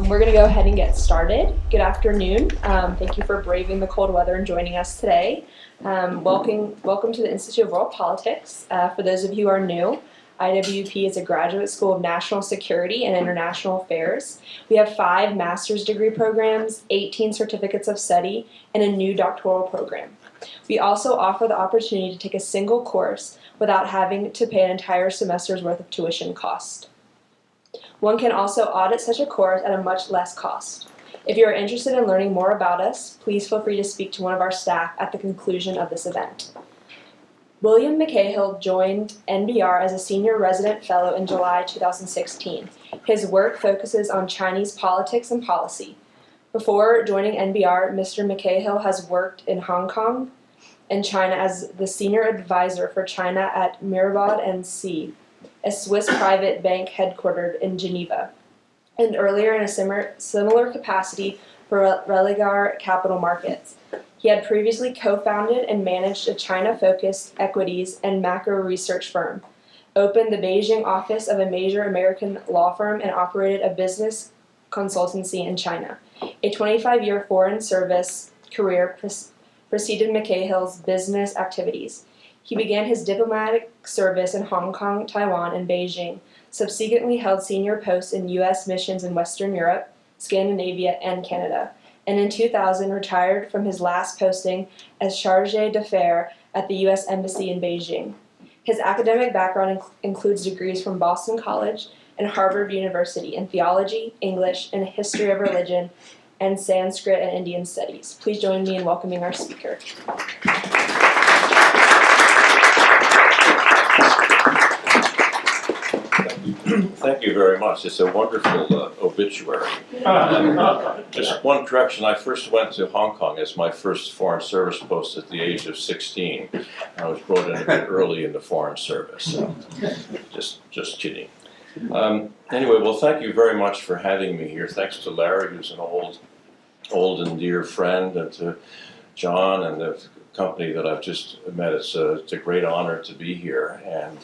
We're going to go ahead and get started. Good afternoon. Thank you for braving the cold weather and joining us today. Welcome to the Institute of World Politics. For those of you who are new, IWP is a graduate school of national security and international affairs. We have 5 master's degree programs, 18 certificates of study, and a new doctoral program. We also offer the opportunity to take a single course without having to pay an entire semester's worth of tuition cost. One can also audit such a course at a much less cost. If you are interested in learning more about us, please feel free to speak to one of our staff at the conclusion of this event. William McCahill joined NBR as a senior resident fellow in July 2016. His work focuses on Chinese politics and policy. Before joining NBR, Mr. McCahill has worked in Hong Kong and China as the senior advisor for China at Mirabaud Cie, a Swiss private bank headquartered in Geneva, and earlier in a similar capacity for Religare Capital Markets. He had previously co-founded and managed a China-focused equities and macro research firm, opened the Beijing office of a major American law firm, and operated a business consultancy in China. A 25-year foreign service career preceded McCahill's business activities. He began his diplomatic service in Hong Kong, Taiwan, and Beijing, subsequently held senior posts in U.S. missions in Western Europe, Scandinavia, and Canada, and in 2000 retired from his last posting as Chargé d'affaires at the U.S. Embassy in Beijing. His academic background includes degrees from Boston College and Harvard University in Theology, English, and History of Religion, and Sanskrit and Indian Studies. Please join me in welcoming our speaker. Thank you very much. It's a wonderful obituary. Just one correction. I first went to Hong Kong as my first foreign service post at the age of 16. I was brought in a bit early in the foreign service, so just kidding. Anyway, well, thank you very much for having me here. Thanks to Larry, who's an old and dear friend, and to John and the company that I've just met. It's a great honor to be here and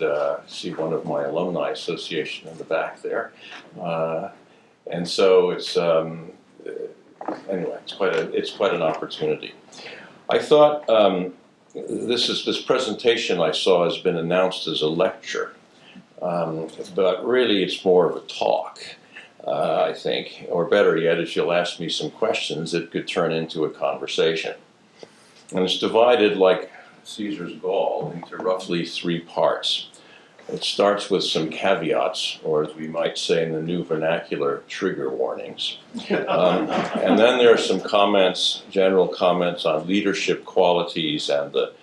see one of my alumni association in the back there. And so it's anyway, it's quite an opportunity. I thought this presentation I saw has been announced as a lecture, but really it's more of a talk. I think, or better yet, if you'll ask me some questions, it could turn into a conversation. And it's divided, like Caesar's Gaul, into roughly 3 parts. It starts with some caveats, or as we might say in the new vernacular, trigger warnings. And then there are some comments, general comments on leadership qualities and the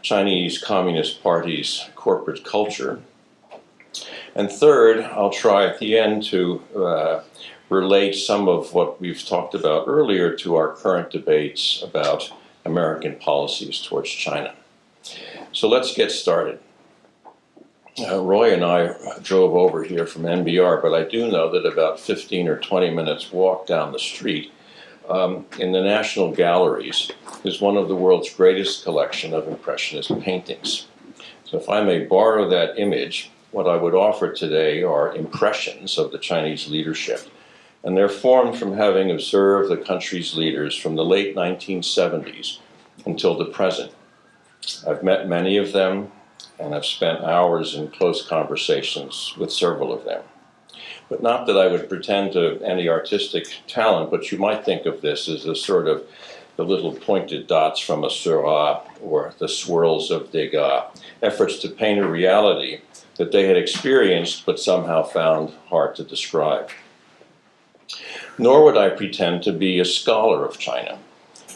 Chinese Communist Party's corporate culture. And third, I'll try at the end to relate some of what we've talked about earlier to our current debates about American policies towards China. So let's get started. Roy and I drove over here from NBR, but I do know that about 15 or 20 minutes walk down the street in the National Galleries is one of the world's greatest collection of Impressionist paintings. So if I may borrow that image, what I would offer today are impressions of the Chinese leadership. And they're formed from having observed the country's leaders from the late 1970s until the present. I've met many of them, and I've spent hours in close conversations with several of them. But not that I would pretend to any artistic talent, but you might think of this as a sort of the little pointed dots from a Seurat or the swirls of Degas, efforts to paint a reality that they had experienced but somehow found hard to describe. Nor would I pretend to be a scholar of China.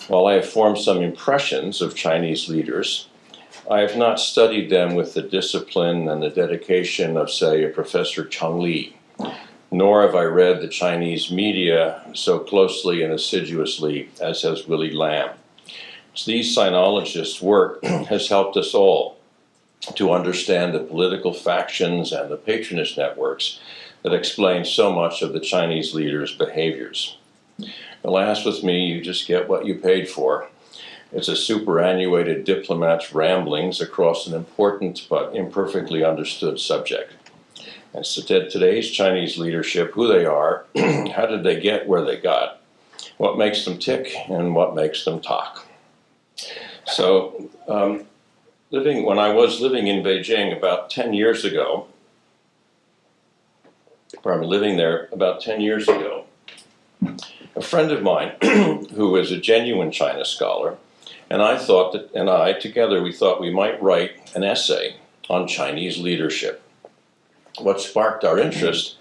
While I have formed some impressions of Chinese leaders, I have not studied them with the discipline and the dedication of, say, a Professor Cheng Li, nor have I read the Chinese media so closely and assiduously as has Willy Lam. These sinologists' work has helped us all to understand the political factions and the patronage networks that explain so much of the Chinese leaders' behaviors. Alas, with me, you just get what you paid for. It's a superannuated diplomat's ramblings across an important but imperfectly understood subject. And so today's Chinese leadership, who they are, how did they get where they got, what makes them tick, and what makes them talk. So when I was living in Beijing about 10 years ago, a friend of mine who was a genuine China scholar, and I together, we thought we might write an essay on Chinese leadership. What sparked our interest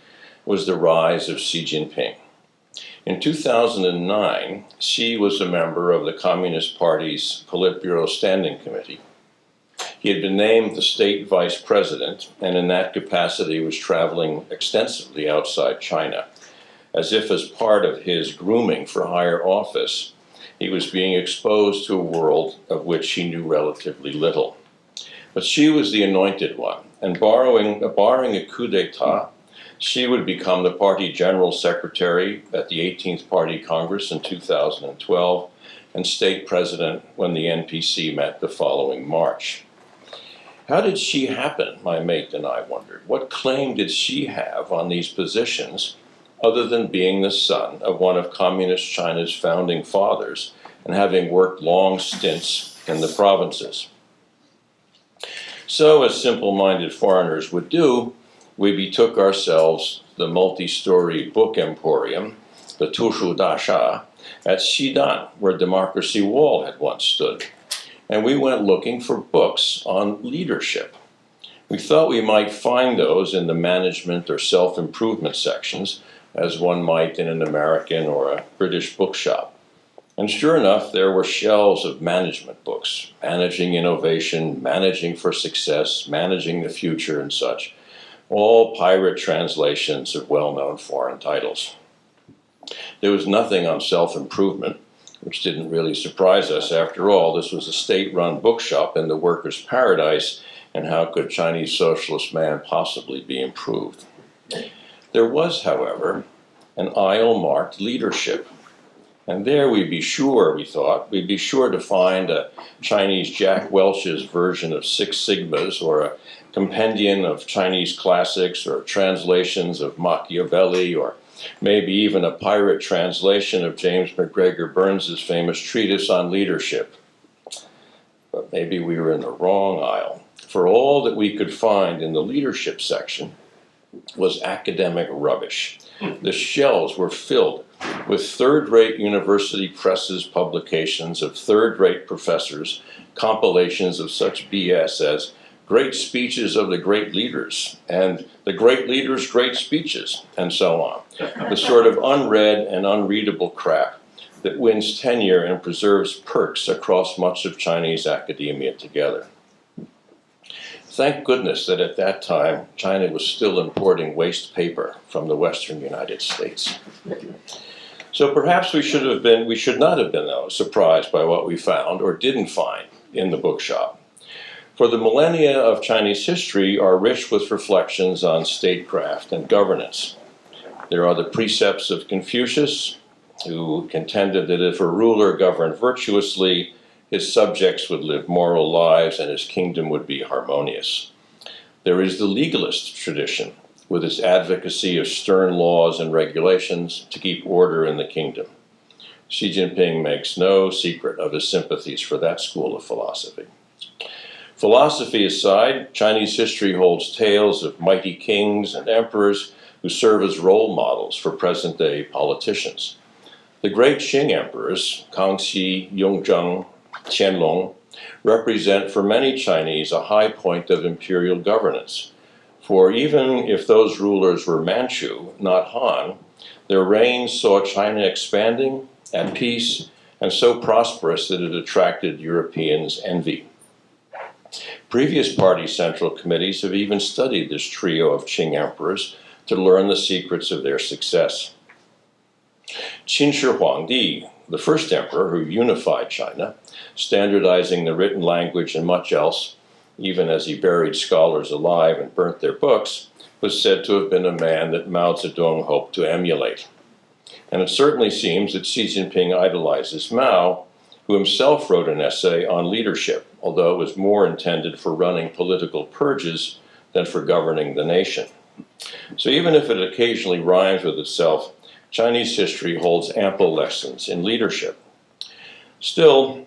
was the rise of Xi Jinping. In 2009, Xi was a member of the Communist Party's Politburo Standing Committee. He had been named the state vice president, and in that capacity was traveling extensively outside China. As if as part of his grooming for higher office, he was being exposed to a world of which he knew relatively little. But Xi was the anointed one, and barring a coup d'etat, Xi would become the party general secretary at the 18th Party Congress in 2012 and state president when the NPC met the following March. How did Xi happen, my mate and I wondered? What claim did Xi have on these positions other than being the son of one of Communist China's founding fathers and having worked long stints in the provinces? So, as simple-minded foreigners would do, we betook ourselves to the multi-story book emporium, the Tushu Dasha, at Xidan, where Democracy Wall had once stood. And we went looking for books on leadership. We thought we might find those in the management or self-improvement sections, as one might in an American or a British bookshop. And sure enough, there were shelves of management books, managing innovation, managing for success, managing the future and such, all pirate translations of well-known foreign titles. There was nothing on self-improvement, which didn't really surprise us. After all, this was a state-run bookshop in the workers' paradise, and how could Chinese socialist man possibly be improved? There was, however, an aisle marked leadership. And there we thought, we'd be sure to find a Chinese Jack Welch's version of Six Sigmas, or a compendium of Chinese classics, or translations of Machiavelli, or maybe even a pirate translation of James McGregor Burns's famous treatise on leadership. But maybe we were in the wrong aisle, for all that we could find in the leadership section was academic rubbish. The shelves were filled with third-rate university presses publications of third-rate professors, compilations of such BS as great speeches of the great leaders, and the great leaders' great speeches, and so on. The sort of unread and unreadable crap that wins tenure and preserves perks across much of Chinese academia together. Thank goodness that at that time, China was still importing waste paper from the Western United States. So perhaps we should not have been, though, surprised by what we found or didn't find in the bookshop. For the millennia of Chinese history are rich with reflections on statecraft and governance. There are the precepts of Confucius, who contended that if a ruler governed virtuously, his subjects would live moral lives and his kingdom would be harmonious. There is the legalist tradition, with its advocacy of stern laws and regulations to keep order in the kingdom. Xi Jinping makes no secret of his sympathies for that school of philosophy. Philosophy aside, Chinese history holds tales of mighty kings and emperors who serve as role models for present-day politicians. The great Qing emperors, Kangxi, Yongzheng, Qianlong, represent for many Chinese a high point of imperial governance. For even if those rulers were Manchu, not Han, their reigns saw China expanding, at peace, and so prosperous that it attracted Europeans' envy. Previous party central committees have even studied this trio of Qing emperors to learn the secrets of their success. Qin Shi Huangdi, the first emperor who unified China, standardizing the written language and much else, even as he buried scholars alive and burnt their books, was said to have been a man that Mao Zedong hoped to emulate. And it certainly seems that Xi Jinping idolizes Mao, who himself wrote an essay on leadership, although it was more intended for running political purges than for governing the nation. So even if it occasionally rhymes with itself, Chinese history holds ample lessons in leadership. Still,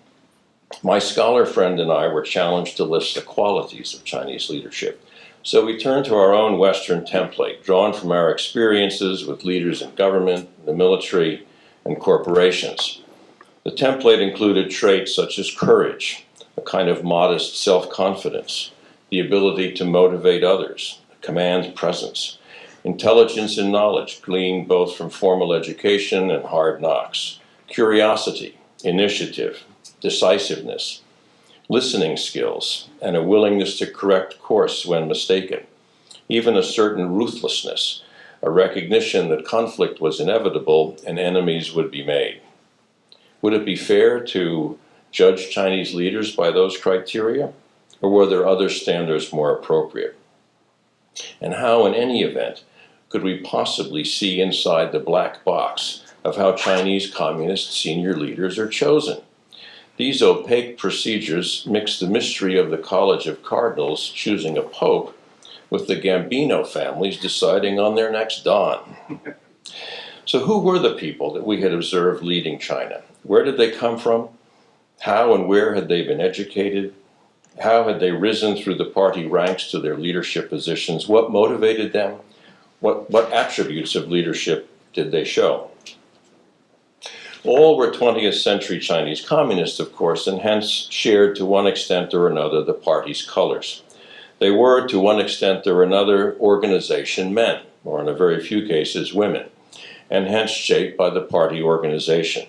my scholar friend and I were challenged to list the qualities of Chinese leadership. So we turned to our own Western template, drawn from our experiences with leaders in government, the military, and corporations. The template included traits such as courage, a kind of modest self-confidence, the ability to motivate others, command presence, intelligence and knowledge gleaned both from formal education and hard knocks, curiosity, initiative, decisiveness, listening skills, and a willingness to correct course when mistaken, even a certain ruthlessness, a recognition that conflict was inevitable and enemies would be made. Would it be fair to judge Chinese leaders by those criteria, or were there other standards more appropriate? And how, in any event, could we possibly see inside the black box of how Chinese communist senior leaders are chosen? These opaque procedures mix the mystery of the College of Cardinals choosing a pope with the Gambino families deciding on their next don. So who were the people that we had observed leading China? Where did they come from? How and where had they been educated? How had they risen through the party ranks to their leadership positions? What motivated them? What attributes of leadership did they show? All were 20th century Chinese communists, of course, and hence shared to one extent or another the party's colors. They were, to one extent or another, organization men, or in a very few cases, women, and hence shaped by the party organization.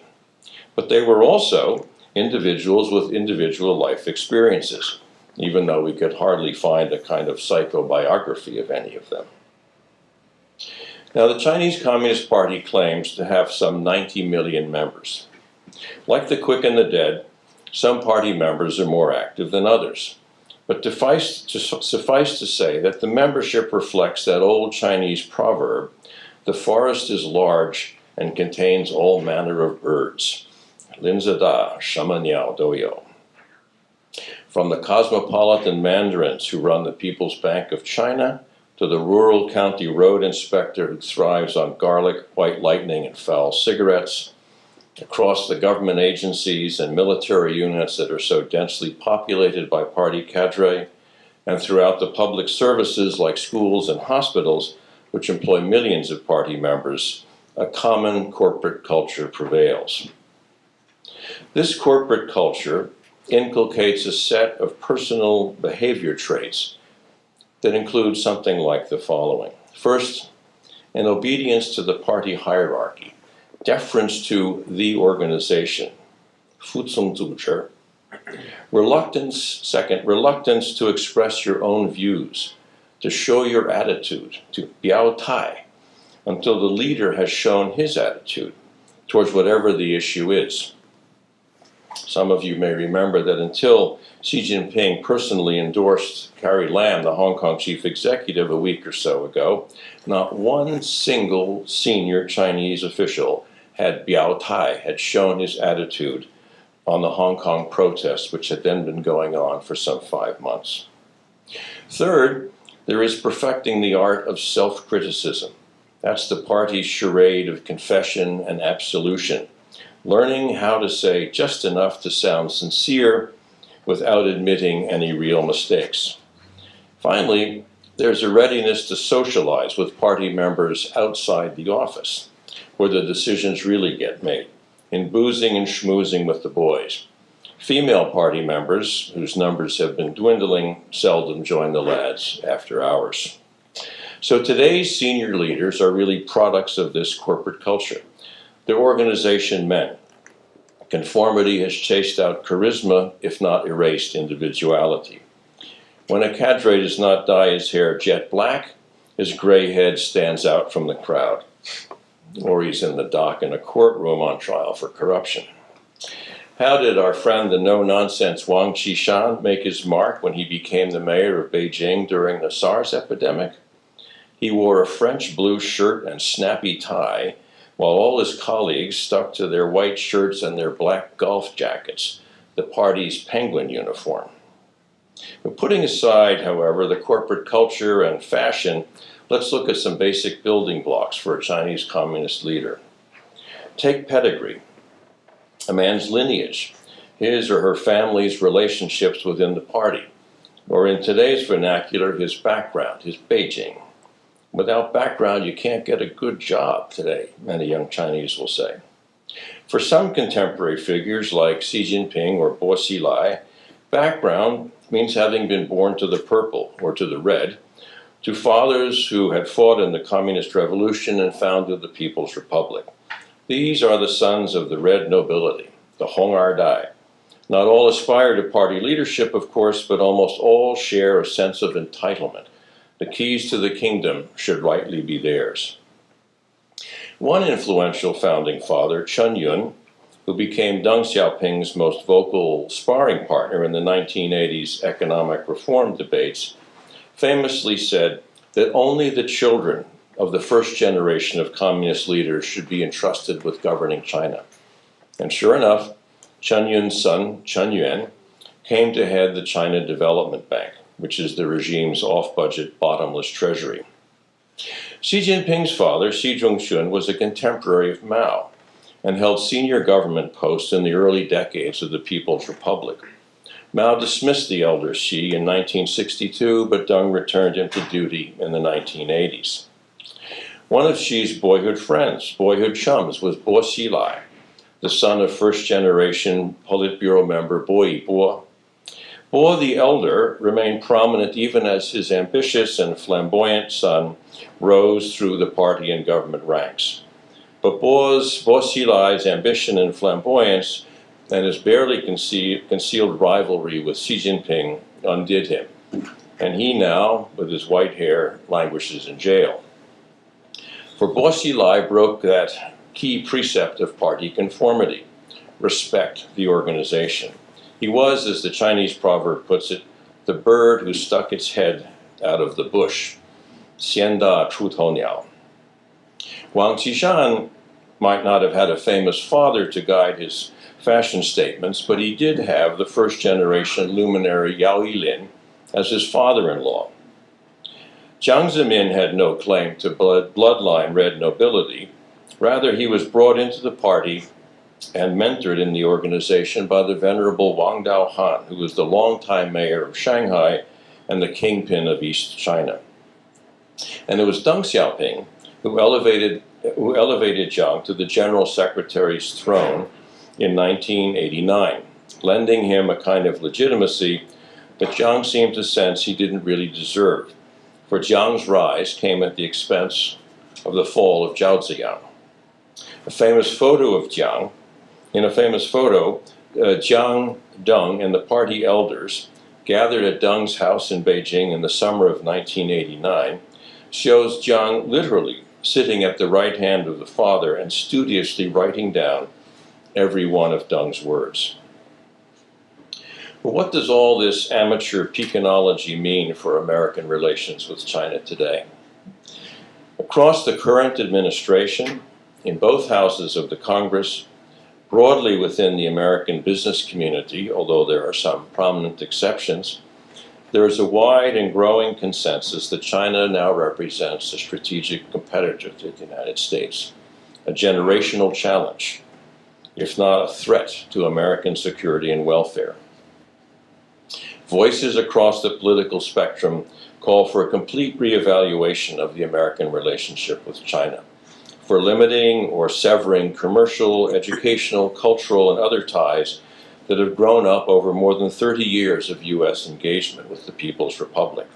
But they were also individuals with individual life experiences, even though we could hardly find a kind of psychobiography of any of them. Now, the Chinese Communist Party claims to have some 90 million members. Like the quick and the dead, some party members are more active than others. But suffice to say that the membership reflects that old Chinese proverb, the forest is large and contains all manner of birds. Linzi da, shama niao do you. From the cosmopolitan mandarins who run the People's Bank of China, to the rural county road inspector who thrives on garlic, white lightning, and foul cigarettes, across the government agencies and military units that are so densely populated by party cadre, and throughout the public services like schools and hospitals, which employ millions of party members, a common corporate culture prevails. This corporate culture inculcates a set of personal behavior traits that include something like the following. First, an obedience to the party hierarchy, deference to the organization, 服从组织. Second, reluctance to express your own views, to show your attitude, to 表态, until the leader has shown his attitude towards whatever the issue is. Some of you may remember that until Xi Jinping personally endorsed Carrie Lam, the Hong Kong chief executive, a week or so ago, not one single senior Chinese official had 表态, had shown his attitude on the Hong Kong protests, which had then been going on for some 5 months. Third, there is perfecting the art of self-criticism. That's the party's charade of confession and absolution, learning how to say just enough to sound sincere without admitting any real mistakes. Finally, there's a readiness to socialize with party members outside the office, where the decisions really get made, in boozing and schmoozing with the boys. Female party members, whose numbers have been dwindling, seldom join the lads after hours. So today's senior leaders are really products of this corporate culture. They're organization men. Conformity has chased out charisma, if not erased individuality. When a cadre does not dye his hair jet black, his gray head stands out from the crowd. Or he's in the dock in a courtroom on trial for corruption. How did our friend, the no-nonsense Wang Qishan, make his mark when he became the mayor of Beijing during the SARS epidemic? He wore a French blue shirt and snappy tie, while all his colleagues stuck to their white shirts and their black golf jackets, the party's penguin uniform. But putting aside, however, the corporate culture and fashion, Let's look at some basic building blocks for a Chinese communist leader. Take pedigree, a man's lineage, his or her family's relationships within the party, or in today's vernacular, his background, his Beijing. Without background, you can't get a good job today, many young Chinese will say. For some contemporary figures like Xi Jinping or Bo Xilai, background means having been born to the purple or to the red, to fathers who had fought in the Communist Revolution and founded the People's Republic. These are the sons of the red nobility, the Hong Dai. Not all aspire to party leadership, of course, but almost all share a sense of entitlement. The keys to the kingdom should rightly be theirs. One influential founding father, Chen Yun, who became Deng Xiaoping's most vocal sparring partner in the 1980s economic reform debates, famously said that only the children of the first generation of communist leaders should be entrusted with governing China. And sure enough, Chen Yun's son, Chen Yuan, came to head the China Development Bank, which is the regime's off-budget, bottomless treasury. Xi Jinping's father, Xi Zhongxun, was a contemporary of Mao and held senior government posts in the early decades of the People's Republic. Mao dismissed the elder Xi in 1962, but Deng returned him to duty in the 1980s. One of Xi's boyhood friends, boyhood chums, was Bo Xilai, the son of first-generation Politburo member Bo Yibo. Bo the elder remained prominent even as his ambitious and flamboyant son rose through the party and government ranks. But Bo Xilai's ambition and flamboyance and his barely concealed rivalry with Xi Jinping undid him. And he now, with his white hair, languishes in jail. For Bo Xilai broke that key precept of party conformity: respect the organization. He was, as the Chinese proverb puts it, the bird who stuck its head out of the bush. 先大出头鸟. Wang Qishan might not have had a famous father to guide his fashion statements, but he did have the first-generation luminary Yao Yilin as his father-in-law. Jiang Zemin had no claim to bloodline red nobility. Rather, he was brought into the party and mentored in the organization by the venerable Wang Daohan, who was the longtime mayor of Shanghai and the kingpin of East China. And it was Deng Xiaoping who elevated Jiang to the general secretary's throne in 1989, lending him a kind of legitimacy that Jiang seemed to sense he didn't really deserve, for Jiang's rise came at the expense of the fall of Zhao Ziyang. In a famous photo, Jiang, Deng, and the party elders gathered at Deng's house in Beijing in the summer of 1989 shows Jiang literally sitting at the right hand of the father and studiously writing down every one of Deng's words. But what does all this amateur peaconology mean for American relations with China today? Across the current administration, in both houses of the Congress, broadly within the American business community, although there are some prominent exceptions, there is a wide and growing consensus that China now represents a strategic competitor to the United States, a generational challenge, if not a threat to American security and welfare. Voices across the political spectrum call for a complete reevaluation of the American relationship with China, for limiting or severing commercial, educational, cultural, and other ties that have grown up over more than 30 years of U.S. engagement with the People's Republic.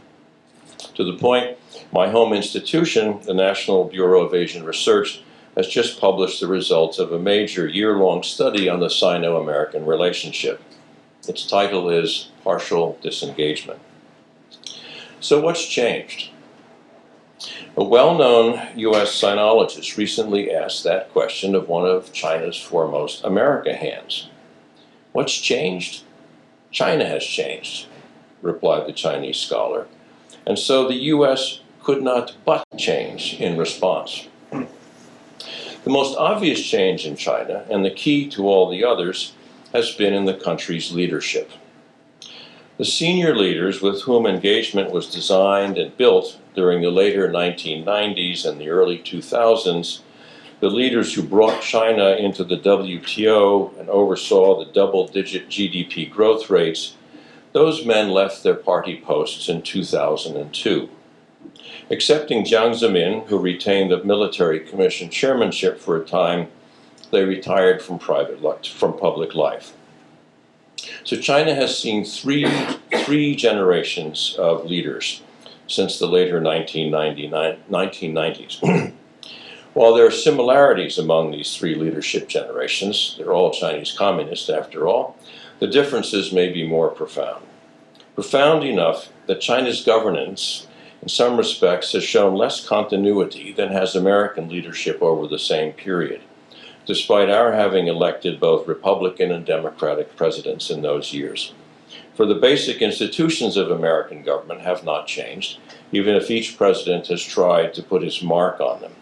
To the point, my home institution, the National Bureau of Asian Research, has just published the results of a major year-long study on the Sino-American relationship. Its title is Partial Disengagement. So what's changed? A well-known U.S. sinologist recently asked that question of one of China's foremost America hands. What's changed? China has changed, replied the Chinese scholar, and so the U.S. could not but change in response. The most obvious change in China, and the key to all the others, has been in the country's leadership. The senior leaders with whom engagement was designed and built during the later 1990s and the early 2000s, the leaders who brought China into the WTO and oversaw the double-digit GDP growth rates, those men left their party posts in 2002. Excepting Jiang Zemin, who retained the military commission chairmanship for a time, they retired from public life. So China has seen three generations of leaders since the later 1990s. While there are similarities among these three leadership generations, they're all Chinese communists after all, the differences may be more profound. Profound enough that China's governance, in some respects, has shown less continuity than has American leadership over the same period, despite our having elected both Republican and Democratic presidents in those years. For the basic institutions of American government have not changed, even if each president has tried to put his mark on them.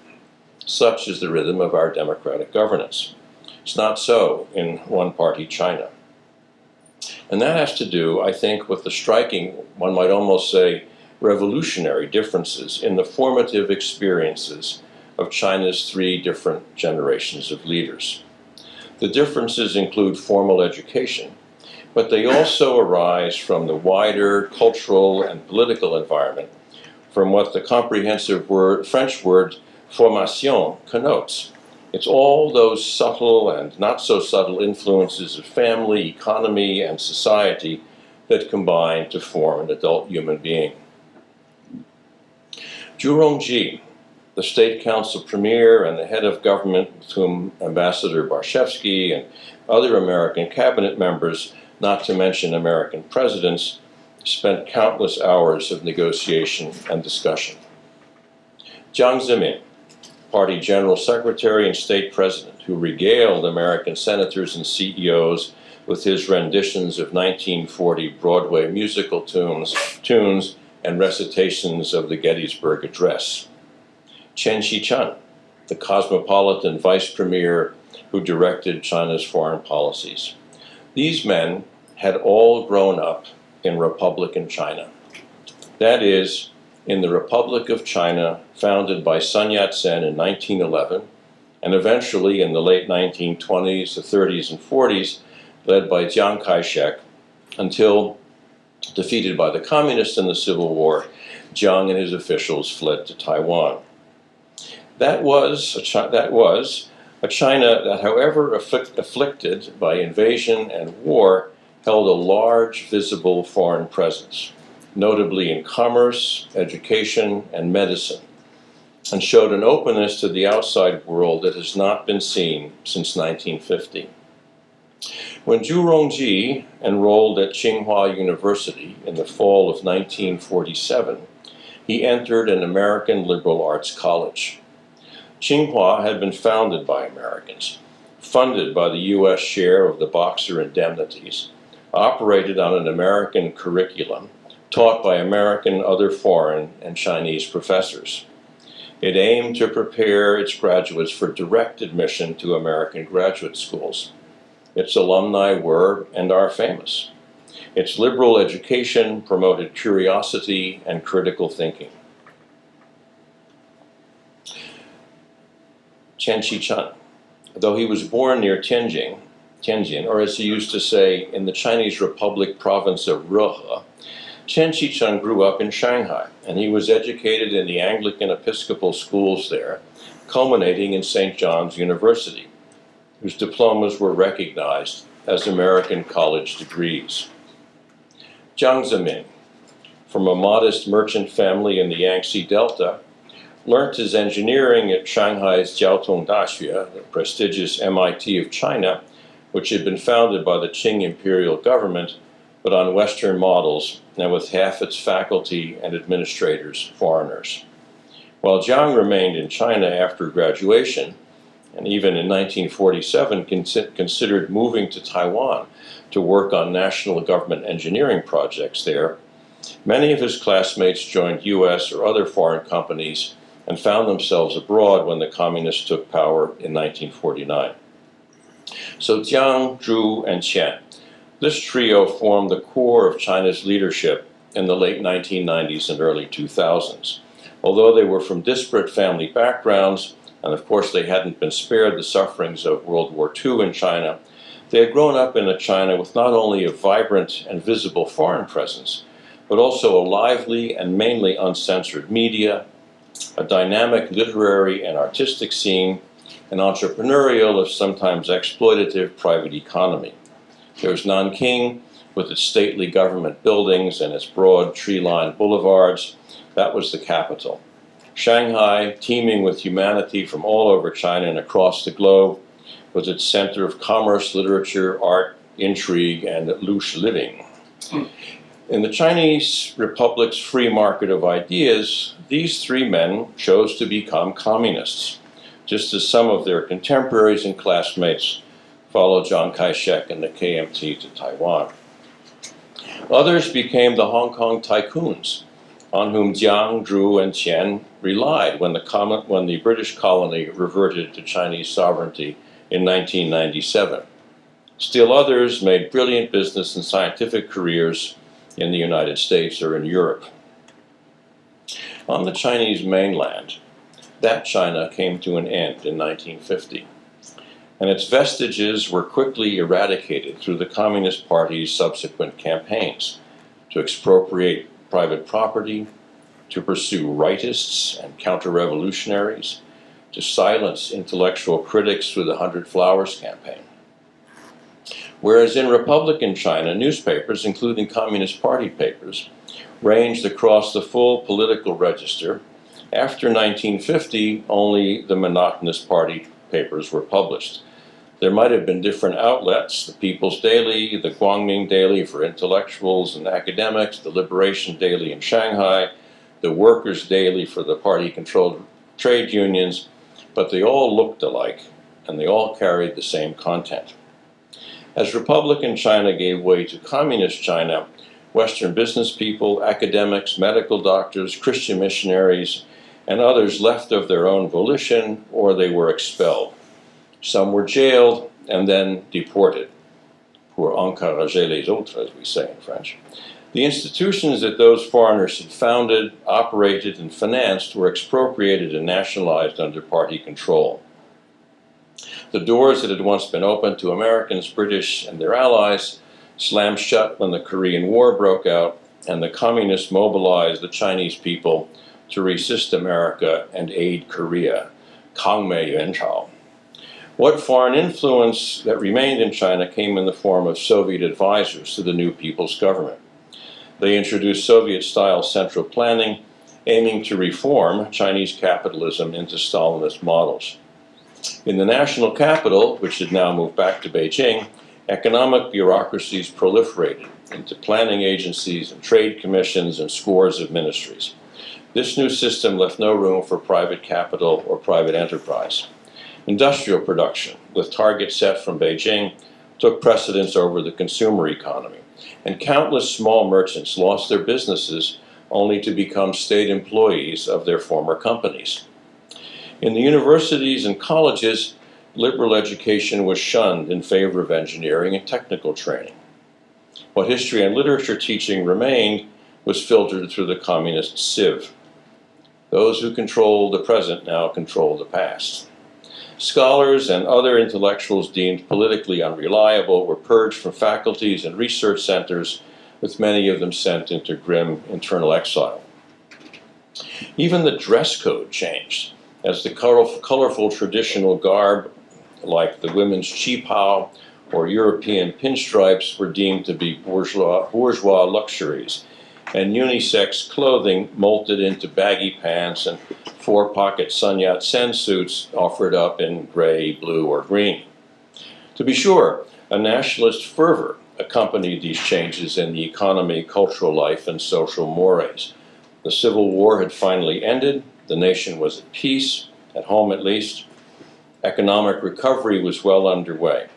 Such is the rhythm of our democratic governance. It's not so in one-party China. And that has to do, I think, with the striking, one might almost say, revolutionary differences in the formative experiences of China's three different generations of leaders. The differences include formal education, but they also arise from the wider cultural and political environment, from what the comprehensive French word formation connotes. It's all those subtle and not so subtle influences of family, economy, and society that combine to form an adult human being. Zhu Rongji, the State Council Premier and the head of government with whom Ambassador Barshevsky and other American cabinet members, not to mention American presidents, spent countless hours of negotiation and discussion. Jiang Zemin, Party General Secretary and State President, who regaled American senators and CEOs with his renditions of 1940 Broadway musical tunes and recitations of the Gettysburg Address. Chen Shih-chung, the cosmopolitan vice premier who directed China's foreign policies. These men had all grown up in Republican China. That is, in the Republic of China, founded by Sun Yat-sen in 1911, and eventually in the late 1920s, the 30s, and 40s, led by Chiang Kai-shek, until, defeated by the communists in the Civil War, Jiang and his officials fled to Taiwan. That was a China that, however afflicted by invasion and war, held a large visible foreign presence, notably in commerce, education, and medicine, and showed an openness to the outside world that has not been seen since 1950. When Zhu Rongji enrolled at Tsinghua University in the fall of 1947, he entered an American liberal arts college. Tsinghua had been founded by Americans, funded by the U.S. share of the Boxer indemnities, operated on an American curriculum, taught by American, other foreign, and Chinese professors. It aimed to prepare its graduates for direct admission to American graduate schools. Its alumni were and are famous. Its liberal education promoted curiosity and critical thinking. Chen Shih-chung, though he was born near Tianjin, or as he used to say, in the Chinese Republic province of Rehe, Chen Shih-chung grew up in Shanghai, and he was educated in the Anglican Episcopal schools there, culminating in St. John's University, whose diplomas were recognized as American college degrees. Jiang Zemin, from a modest merchant family in the Yangtze Delta, learnt his engineering at Shanghai's Jiaotong Daxue, the prestigious MIT of China, which had been founded by the Qing imperial government, but on Western models and with half its faculty and administrators foreigners. While Jiang remained in China after graduation, and even in 1947 considered moving to Taiwan to work on national government engineering projects there, many of his classmates joined U.S. or other foreign companies and found themselves abroad when the communists took power in 1949. So Jiang, Zhu, and Chen, This trio formed the core of China's leadership in the late 1990s and early 2000s. Although they were from disparate family backgrounds, and of course they hadn't been spared the sufferings of World War II in China, they had grown up in a China with not only a vibrant and visible foreign presence, but also a lively and mainly uncensored media, a dynamic literary and artistic scene, an entrepreneurial, if sometimes exploitative, private economy. There was Nanking, with its stately government buildings and its broad tree-lined boulevards. That was the capital. Shanghai, teeming with humanity from all over China and across the globe, was its center of commerce, literature, art, intrigue, and louche living. In the Chinese Republic's free market of ideas, these three men chose to become communists, just as some of their contemporaries and classmates followed Chiang Kai-shek and the KMT to Taiwan. Others became the Hong Kong tycoons, on whom Jiang, Zhu, and Qian relied when the British colony reverted to Chinese sovereignty in 1997. Still others made brilliant business and scientific careers in the United States or in Europe. On the Chinese mainland, that China came to an end in 1950, and its vestiges were quickly eradicated through the Communist Party's subsequent campaigns to expropriate private property, to pursue rightists and counter-revolutionaries, to silence intellectual critics through the 100 Flowers campaign. Whereas in Republican China, newspapers, including Communist Party papers, ranged across the full political register. After 1950, only the monotonous party papers were published. There might have been different outlets: the People's Daily, the Guangming Daily for intellectuals and academics, the Liberation Daily in Shanghai, the Workers' Daily for the party-controlled trade unions, but they all looked alike, and they all carried the same content. As Republican China gave way to Communist China, Western business people, academics, medical doctors, Christian missionaries, and others left of their own volition, or they were expelled. Some were jailed and then deported, pour encourager les autres, as we say in French. The institutions that those foreigners had founded, operated, and financed were expropriated and nationalized under party control. The doors that had once been open to Americans, British, and their allies slammed shut when the Korean War broke out, and the communists mobilized the Chinese people to resist America and aid Korea. Kangmei Yuanchao. What foreign influence that remained in China came in the form of Soviet advisors to the new people's government. They introduced Soviet-style central planning, aiming to reform Chinese capitalism into Stalinist models. In the national capital, which had now moved back to Beijing, economic bureaucracies proliferated into planning agencies and trade commissions and scores of ministries. This new system left no room for private capital or private enterprise. Industrial production, with targets set from Beijing, took precedence over the consumer economy, and countless small merchants lost their businesses only to become state employees of their former companies. In the universities and colleges, liberal education was shunned in favor of engineering and technical training. What history and literature teaching remained was filtered through the communist sieve. Those who controlled the present now controlled the past. Scholars and other intellectuals deemed politically unreliable were purged from faculties and research centers, with many of them sent into grim internal exile. Even the dress code changed, as the colorful traditional garb, like the women's qipao or European pinstripes, were deemed to be bourgeois luxuries, and unisex clothing molted into baggy pants and four-pocket Sun Yat-sen suits offered up in gray, blue, or green. To be sure, a nationalist fervor accompanied these changes in the economy, cultural life, and social mores. The Civil War had finally ended. The nation was at peace, at home at least. Economic recovery was well underway.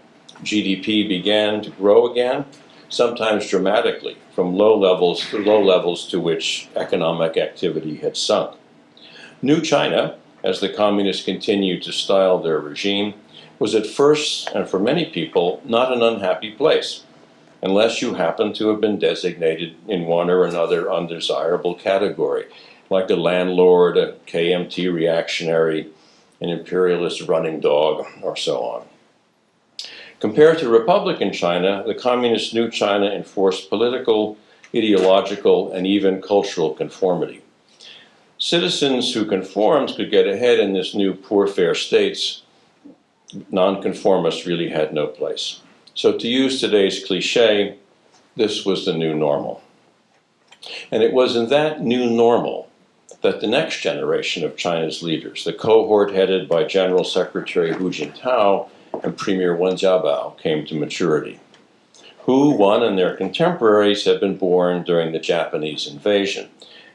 GDP began to grow again, sometimes dramatically, from low levels to which economic activity had sunk. New China, as the communists continued to style their regime, was at first, and for many people, not an unhappy place. unless you happen to have been designated in one or another undesirable category, like a landlord, a KMT reactionary, an imperialist running dog, or so on. Compared to Republican China, the Communist New China enforced political, ideological, and even cultural conformity. Citizens who conformed could get ahead in this new poor fair states. Nonconformists really had no place. So to use today's cliche, this was the new normal. And it was in that new normal that the next generation of China's leaders, the cohort headed by General Secretary Hu Jintao and Premier Wen Jiabao, came to maturity. Hu, Wen, and their contemporaries had been born during the Japanese invasion,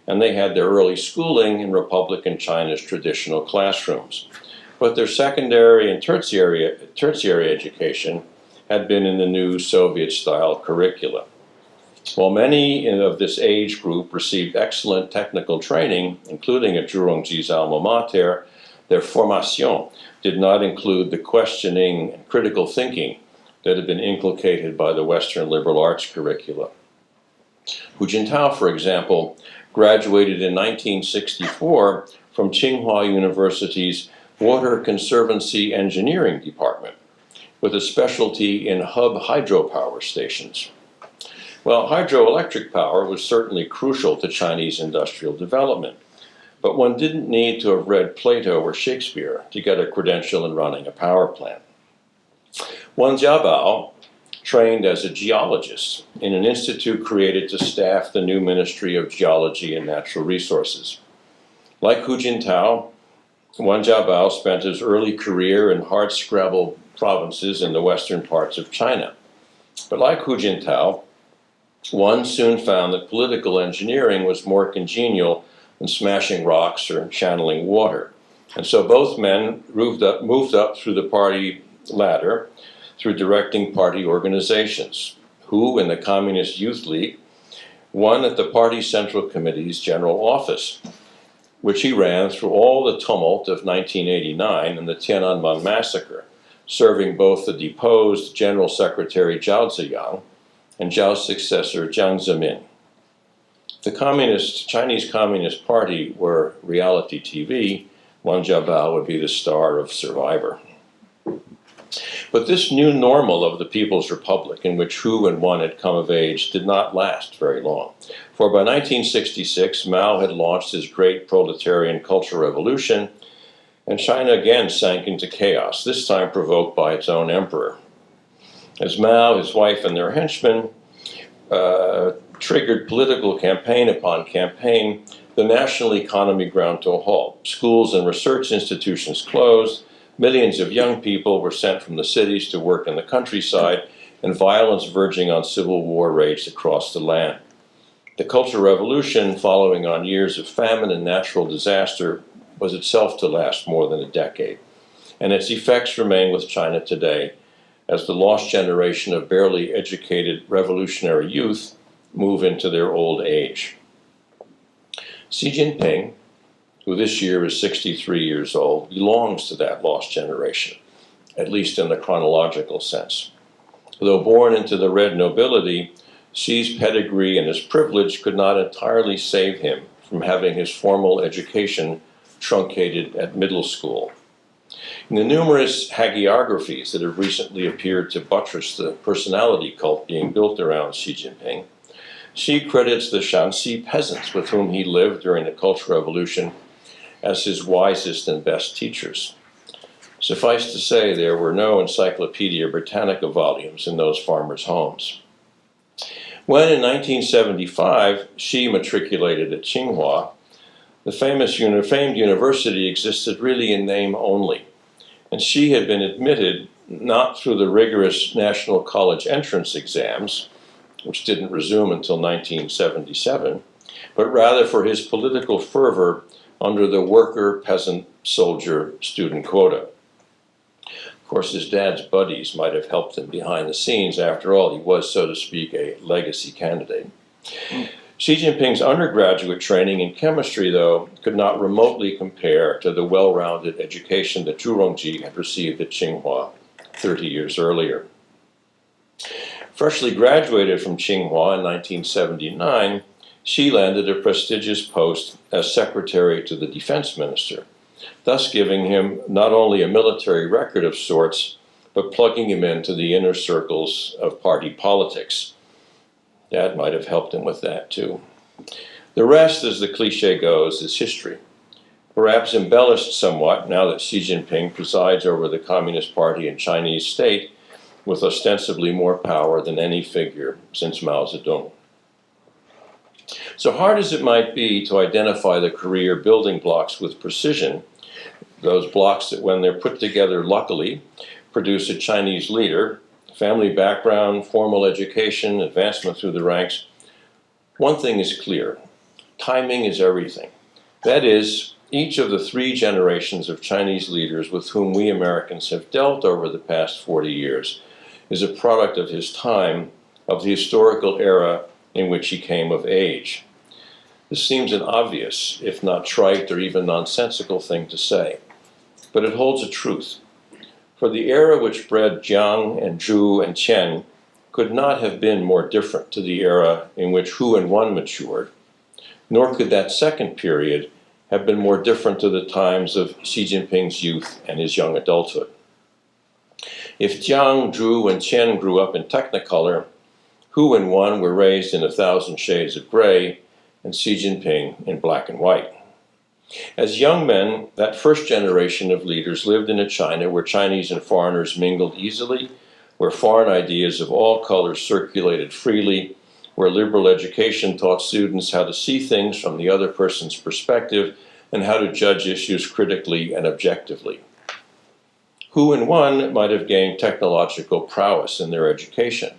and they had their early schooling in Republican China's traditional classrooms. But their secondary and tertiary education had been in the new Soviet-style curricula. While many of this age group received excellent technical training, including at Zhurongji's alma mater, their formation did not include the questioning and critical thinking that had been inculcated by the Western liberal arts curricula. Hu Jintao, for example, graduated in 1964 from Tsinghua University's Water Conservancy Engineering Department, with a specialty in hub hydropower stations. Well, hydroelectric power was certainly crucial to Chinese industrial development, but one didn't need to have read Plato or Shakespeare to get a credential in running a power plant. Wen Jiabao trained as a geologist in an institute created to staff the new Ministry of Geology and Natural Resources. Like Hu Jintao, Wen Jiabao spent his early career in hardscrabble provinces in the western parts of China. But like Hu Jintao, Wen soon found that political engineering was more congenial than smashing rocks or channeling water. And so both men moved up through the party ladder through directing party organizations. Hu in the Communist Youth League, Wen at the party Central Committee's general office, which he ran through all the tumult of 1989 and the Tiananmen massacre, serving both the deposed General Secretary Zhao Ziyang and Zhao's successor Jiang Zemin. The Chinese Communist Party were reality TV. Wen Jiabao would be the star of Survivor. But this new normal of the People's Republic, in which Hu and Wen had come of age, did not last very long. For by 1966, Mao had launched his great proletarian cultural revolution, and China again sank into chaos, this time provoked by its own emperor. As Mao, his wife, and their henchmen triggered political campaign upon campaign, the national economy ground to a halt. Schools and research institutions closed, millions of young people were sent from the cities to work in the countryside, and violence verging on civil war raged across the land. The Cultural Revolution, following on years of famine and natural disaster, was itself to last more than a decade, and its effects remain with China today as the lost generation of barely educated revolutionary youth move into their old age. Xi Jinping, who this year is 63 years old, belongs to that lost generation, at least in the chronological sense. Though born into the red nobility, Xi's pedigree and his privilege could not entirely save him from having his formal education truncated at middle school. In the numerous hagiographies that have recently appeared to buttress the personality cult being built around Xi Jinping, Xi credits the Shanxi peasants with whom he lived during the Cultural Revolution as his wisest and best teachers. Suffice to say, there were no Encyclopedia Britannica volumes in those farmers' homes. When in 1975 Xi matriculated at Tsinghua, the famed university existed really in name only, and Xi had been admitted not through the rigorous National College entrance exams, which didn't resume until 1977, but rather for his political fervor under the worker, peasant, soldier, student quota. Of course, his dad's buddies might have helped him behind the scenes. After all, he was, so to speak, a legacy candidate. Xi Jinping's undergraduate training in chemistry, though, could not remotely compare to the well-rounded education that Zhurongji had received at Tsinghua 30 years earlier. Freshly graduated from Tsinghua in 1979, Cie landed a prestigious post as secretary to the defense minister, thus giving him not only a military record of sorts, but plugging him into the inner circles of party politics. That might have helped him with that too. The rest, as the cliche goes, is history. Perhaps embellished somewhat now that Xi Jinping presides over the Communist Party and Chinese state with ostensibly more power than any figure since Mao Zedong. So hard as it might be to identify the career building blocks with precision, those blocks that when they're put together luckily produce a Chinese leader, family background, formal education, advancement through the ranks, one thing is clear: timing is everything. That is, each of the 3 generations of Chinese leaders with whom we Americans have dealt over the past 40 years is a product of his time, of the historical era in which he came of age. This seems an obvious, if not trite or even nonsensical thing to say, but it holds a truth. For the era which bred Jiang and Zhu and Qian could not have been more different to the era in which Hu and Wen matured, nor could that second period have been more different to the times of Xi Jinping's youth and his young adulthood. If Jiang, Zhu, and Qian grew up in Technicolor, Hu and Wen were raised in 1,000 shades of gray, and Xi Jinping in black and white. As young men, that first generation of leaders lived in a China where Chinese and foreigners mingled easily, where foreign ideas of all colors circulated freely, where liberal education taught students how to see things from the other person's perspective and how to judge issues critically and objectively. Hu and Wen might have gained technological prowess in their education,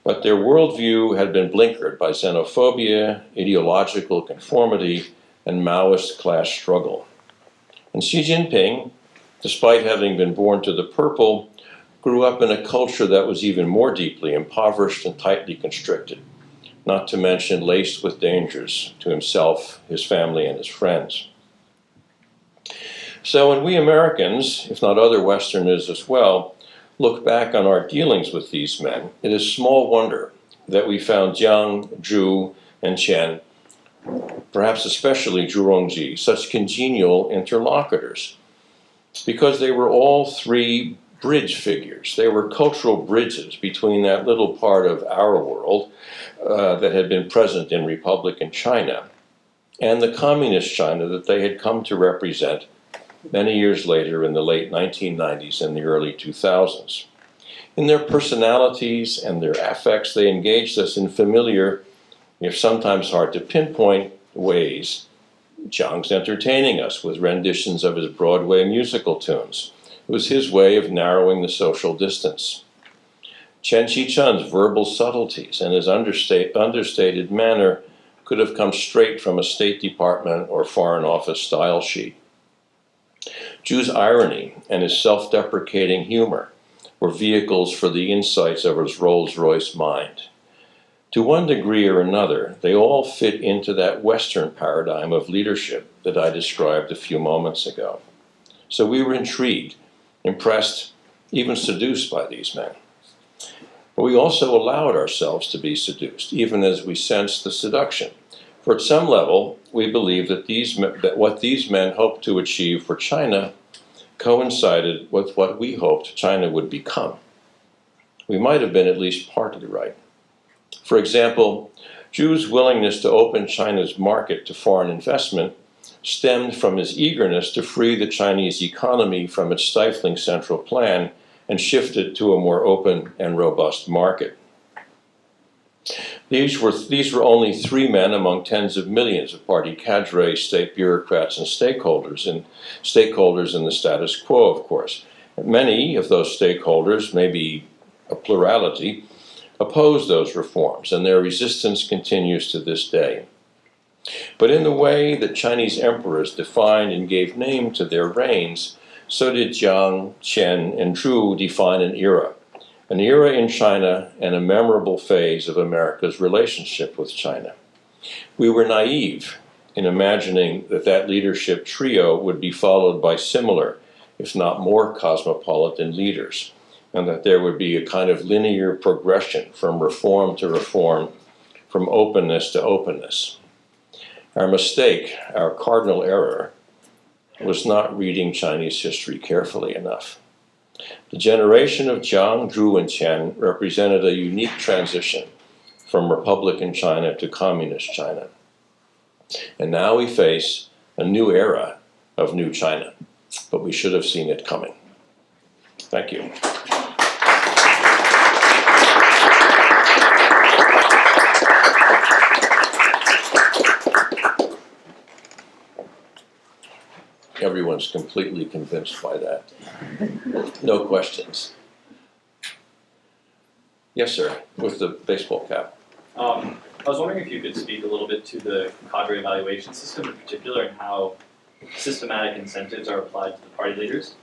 but their worldview had been blinkered by xenophobia, ideological conformity, and Maoist class struggle. And Xi Jinping, despite having been born to the purple, grew up in a culture that was even more deeply impoverished and tightly constricted, not to mention laced with dangers to himself, his family, and his friends. So when we Americans, if not other Westerners as well, look back on our dealings with these men, it is small wonder that we found Jiang, Zhu, and Qian, perhaps especially Zhu Rongji, such congenial interlocutors, because they were all 3 bridge figures. They were cultural bridges between that little part of our world that had been present in Republican China and the communist China that they had come to represent many years later in the late 1990s and the early 2000s. In their personalities and their affects, they engaged us in familiar, if sometimes hard to pinpoint, ways. Jiang's entertaining us with renditions of his Broadway musical tunes. It was his way of narrowing the social distance. Chen Qichun's verbal subtleties and his understated manner could have come straight from a State Department or Foreign Office style sheet. Zhu's irony and his self-deprecating humor were vehicles for the insights of his Rolls-Royce mind. To one degree or another, they all fit into that Western paradigm of leadership that I described a few moments ago. So we were intrigued, impressed, even seduced by these men. But we also allowed ourselves to be seduced, even as we sensed the seduction. For at some level, we believe that what these men hoped to achieve for China coincided with what we hoped China would become. We might have been at least partly right. For example, Zhu's willingness to open China's market to foreign investment stemmed from his eagerness to free the Chinese economy from its stifling central plan and shift it to a more open and robust market. These were only 3 men among tens of millions of party cadres, state bureaucrats, and stakeholders in the status quo, of course. Many of those stakeholders, maybe a plurality, opposed those reforms, and their resistance continues to this day. But in the way that Chinese emperors defined and gave name to their reigns, so did Jiang, Qian, and Zhu define an era in China and a memorable phase of America's relationship with China. We were naive in imagining that leadership trio would be followed by similar, if not more cosmopolitan leaders. and that there would be a kind of linear progression from reform to reform, from openness to openness. Our mistake, our cardinal error, was not reading Chinese history carefully enough. The generation of Jiang, Zhu, and Qian represented a unique transition from Republican China to Communist China. And now we face a new era of new China, but we should have seen it coming. Thank you. Everyone's completely convinced by that. No questions. Yes, sir, with the baseball cap. I was wondering if you could speak a little bit to the cadre evaluation system in particular and how systematic incentives are applied to the party leaders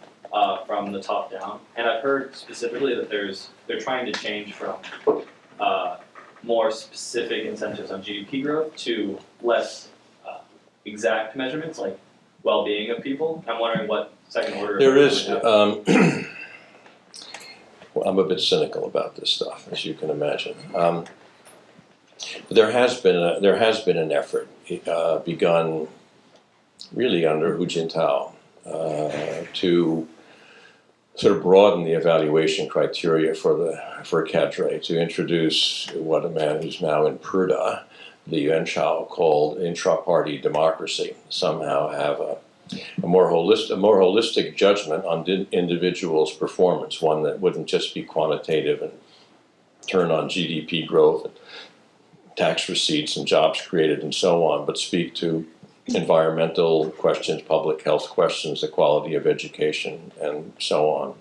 from the top down. And I've heard specifically that they're trying to change from more specific incentives on GDP growth to less exact measurements like well-being of people. I'm wondering what second order. There is. Well, I'm a bit cynical about this stuff, as you can imagine. There has been an effort begun really under Hu Jintao to sort of broaden the evaluation criteria for a cadre, to introduce what a man who's now in Pruda, the Yuan Chao, called intra-party democracy, somehow have a more holistic judgment on individuals' performance, one that wouldn't just be quantitative and turn on GDP growth and tax receipts and jobs created and so on, but speak to environmental questions, public health questions, the quality of education, and so on.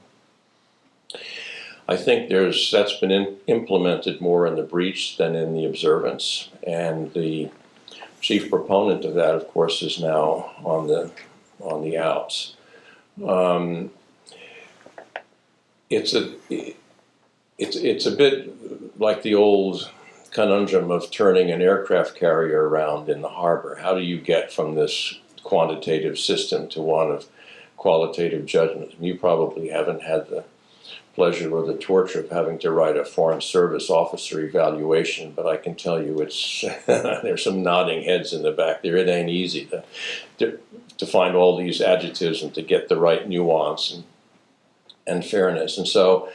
I think that's been implemented more in the breach than in the observance, and the chief proponent of that, of course, is now on the outs. It's a bit like the old conundrum of turning an aircraft carrier around in the harbor. How do you get from this quantitative system to one of qualitative judgment? You probably haven't had the pleasure or the torture of having to write a Foreign Service officer evaluation, but I can tell you it's there's some nodding heads in the back there. It ain't easy to find all these adjectives and to get the right nuance and fairness. And so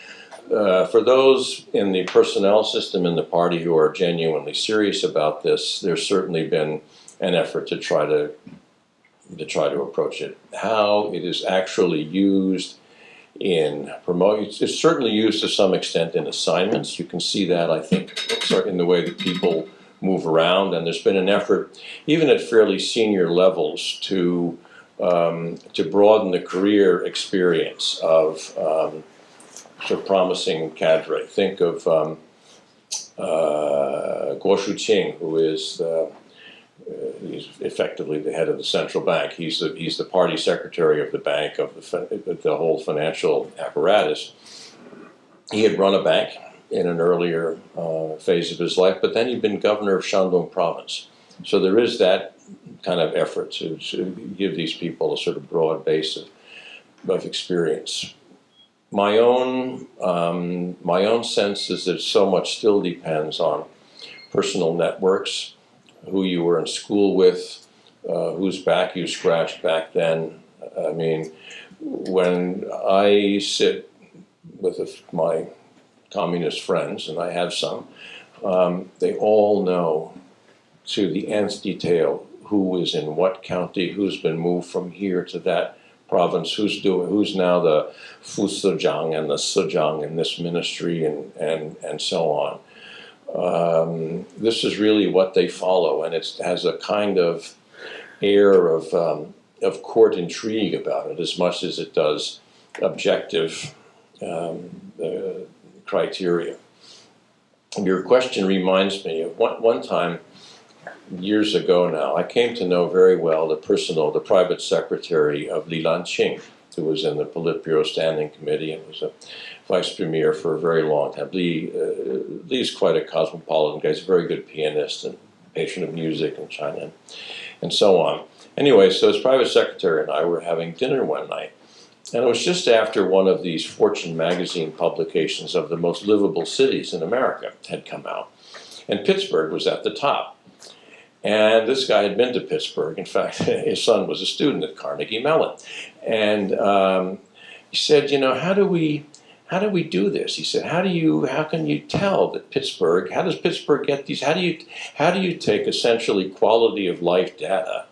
for those in the personnel system in the party who are genuinely serious about this, there's certainly been an effort to try to approach it. How it is actually used in it's certainly used to some extent in assignments. You can see that, I think, in the way that people move around, and there's been an effort, even at fairly senior levels, to broaden the career experience of sort of promising cadre. Think of Guo Shuqing, who is he's effectively the head of the central bank. He's the party secretary of the bank, of the whole financial apparatus. He had run a bank in an earlier phase of his life, but then he'd been governor of Shandong province. So there is that kind of effort to give these people a sort of broad base of experience. My own sense is that so much still depends on personal networks, who you were in school with, whose back you scratched back then. I mean, when I sit with my communist friends, and I have some, they all know to the nth detail who is in what county, who's been moved from here to that province, who's now the Fusijang and the Sejang in this ministry, and so on. This is really what they follow, and it has a kind of air of court intrigue about it, as much as it does objective criteria. Your question reminds me of one time, years ago now, I came to know very well the private secretary of Li Lanqing, who was in the Politburo Standing Committee and was a vice premier for a very long time. Li's quite a cosmopolitan guy. He's a very good pianist and patron of music in China and so on. Anyway, so his private secretary and I were having dinner one night, And it was just after one of these Fortune magazine publications of the most livable cities in America had come out. And Pittsburgh was at the top. And this guy had been to Pittsburgh. In fact, his son was a student at Carnegie Mellon. And he said, you know, how do we do this? He said, how can you tell that Pittsburgh, how does Pittsburgh get these, how do you take essentially quality of life data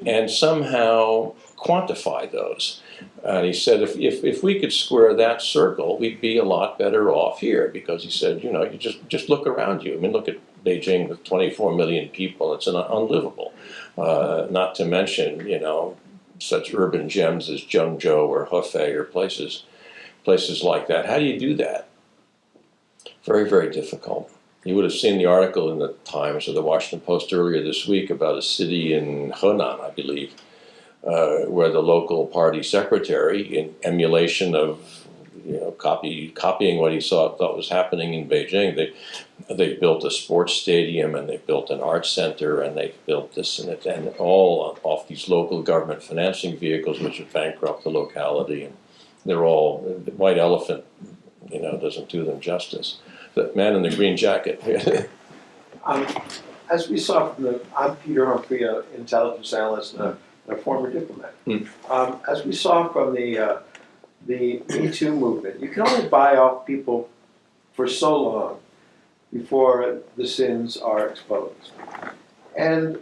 and somehow quantify those? And he said, if we could square that circle, we'd be a lot better off here, because he said, you know, you just look around you. I mean, look at Beijing with 24 million people. It's unlivable. Not to mention, you know, such urban gems as Zhengzhou or Hefei or places like that. How do you do that? Very, very difficult. You would have seen the article in the Times or the Washington Post earlier this week about a city in Henan, I believe, where the local party secretary, in emulation of, you know, copying what he thought was happening in Beijing, they built a sports stadium, and they built an arts center, and they built this and that, and all off these local government financing vehicles, which would bankrupt the locality. And they're all, the white elephant, you know, doesn't do them justice. The man in the green jacket. As we saw from I'm Peter Humphrey, an intelligence analyst and a former diplomat. As we saw from the Me Too movement, you can only buy off people for so long before the sins are exposed. And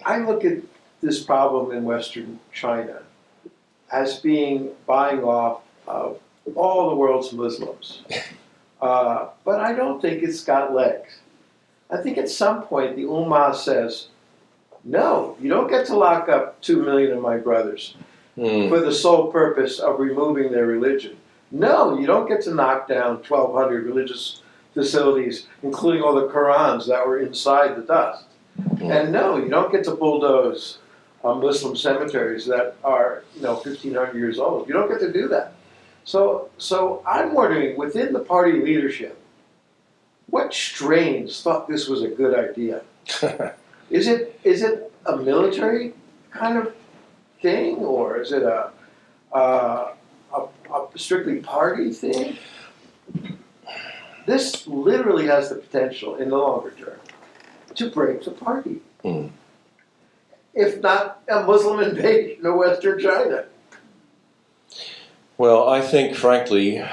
I look at this problem in Western China as being buying off of all the world's Muslims. But I don't think it's got legs. I think at some point the Ummah says, no, you don't get to lock up 2 million of my brothers for the sole purpose of removing their religion. No, you don't get to knock down 1,200 religious facilities, including all the Qurans that were inside the dust. And no, you don't get to bulldoze Muslim cemeteries that are, you know, 1,500 years old. You don't get to do that. So I'm wondering, within the party leadership, what strains thought this was a good idea? Is it a military kind of thing, or is it a strictly party thing? This literally has the potential, in the longer term, to break the party. If not a Muslim invasion of Western China. Well, I think, frankly,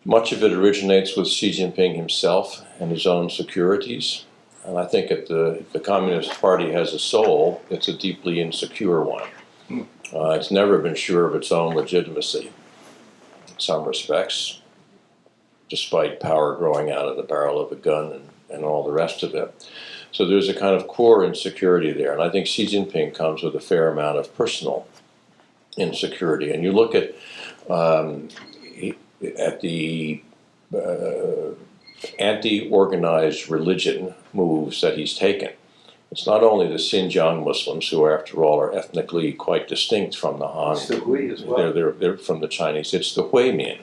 much of it originates with Xi Jinping himself and his own securities. And I think if the Communist Party has a soul, it's a deeply insecure one. It's never been sure of its own legitimacy in some respects, despite power growing out of the barrel of a gun and all the rest of it. So there's a kind of core insecurity there. And I think Xi Jinping comes with a fair amount of personal insecurity. And you look at the anti-organized religion moves that he's taken. It's not only the Xinjiang Muslims, who, after all, are ethnically quite distinct from the Han. It's the Hui as well. They're from the Chinese. It's the Huimin,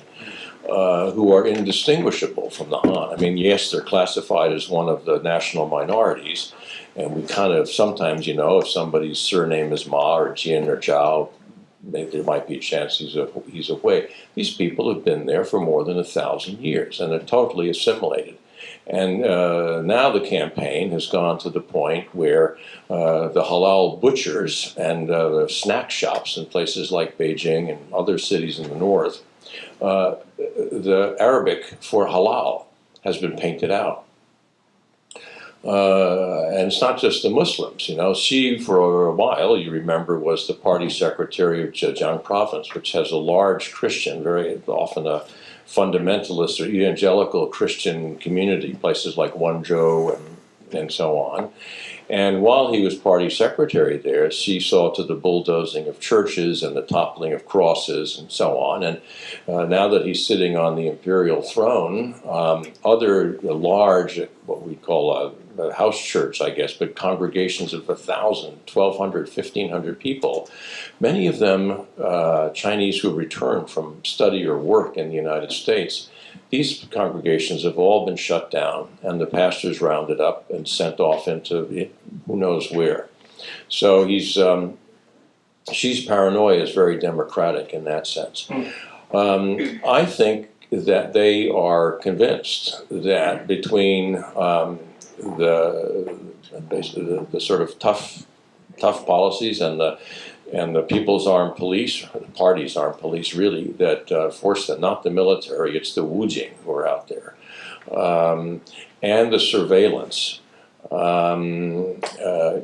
who are indistinguishable from the Han. I mean, yes, they're classified as one of the national minorities, and we kind of sometimes, you know, if somebody's surname is Ma or Jin or Zhao, there might be a chance he's a Hui. These people have been there for more than 1,000 years, and they're totally assimilated. And now the campaign has gone to the point where the halal butchers and the snack shops in places like Beijing and other cities in the north, the Arabic for halal has been painted out. And it's not just the Muslims, you know. Xi, for a while, you remember, was the party secretary of Zhejiang province, which has a large Christian, very often a fundamentalist or evangelical Christian community, places like Wenzhou and so on. And while he was party secretary there, Xi saw to the bulldozing of churches and the toppling of crosses and so on. And now that he's sitting on the imperial throne, other large, what we call a house church, I guess, but congregations of 1,000, 1,200, 1,500 people, many of them Chinese who returned from study or work in the United States, these congregations have all been shut down, and the pastors rounded up and sent off into who knows where. So he's Xi's paranoia is very democratic in that sense. I think that they are convinced that between basically the sort of tough policies and the people's armed police, the party's armed police really, that force them, not the military, it's the Wujing who are out there, and the surveillance.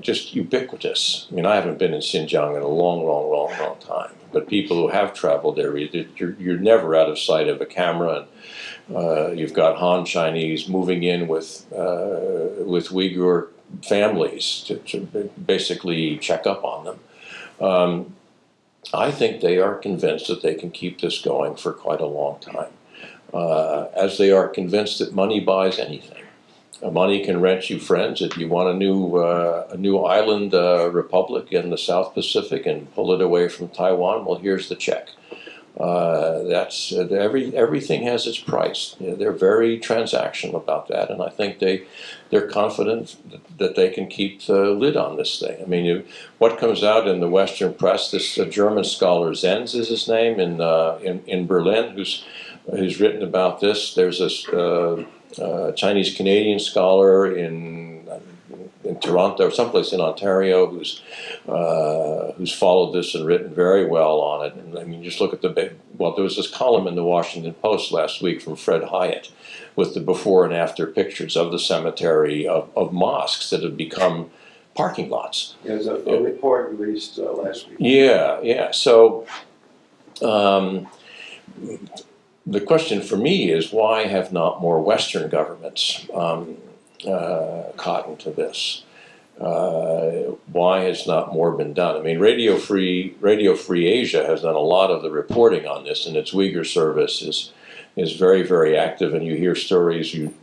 Just ubiquitous. I mean, I haven't been in Xinjiang in a long time. But people who have traveled there, you're never out of sight of a camera, and you've got Han Chinese moving in with Uyghur families to basically check up on them. I think they are convinced that they can keep this going for quite a long time, as they are convinced that money buys anything. Money can rent you friends. If you want a new island republic in the South Pacific and pull it away from Taiwan, well, here's the check. Everything has its price. You know, they're very transactional about that, and I think they're confident that they can keep the lid on this thing. I mean, what comes out in the Western press? This German scholar Zenz is his name in Berlin, who's written about this. There's this Chinese Canadian scholar in Toronto, someplace in Ontario, who's followed this and written very well on it. And I mean, just look at there was this column in the Washington Post last week from Fred Hyatt with the before and after pictures of the cemetery of mosques that have become parking lots. There's a report released last week. Yeah. So the question for me is, why have not more Western governments cottoned to this? Why has not more been done? I mean, Radio Free Asia has done a lot of the reporting on this, and its Uyghur service is very, very active. And you hear stories. You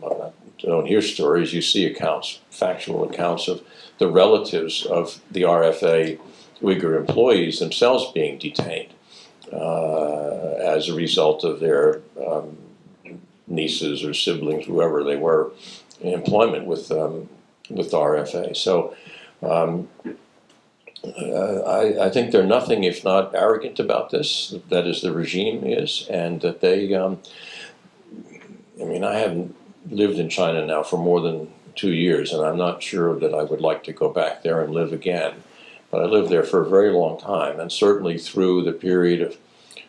don't hear stories. You see accounts, factual accounts of the relatives of the RFA Uyghur employees themselves being detained as a result of their nieces or siblings, whoever they were, in employment with RFA. So I think they're nothing if not arrogant about this, that is, the regime is, and that they, I mean, I haven't lived in China now for more than 2 years, and I'm not sure that I would like to go back there and live again. But I lived there for a very long time, and certainly through the period of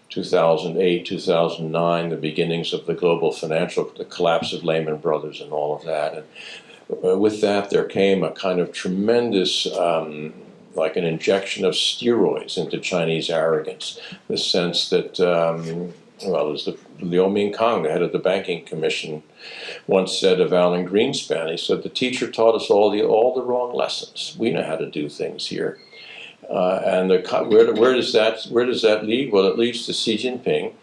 2008, 2009, the beginnings of the the collapse of Lehman Brothers and all of that. And with that, there came a kind of tremendous, like an injection of steroids into Chinese arrogance. The sense that, as Liu Mingkang, the head of the Banking Commission, once said of Alan Greenspan, he said, "The teacher taught us all the wrong lessons. We know how to do things here." And where does that lead? Well, it leads to Xi Jinping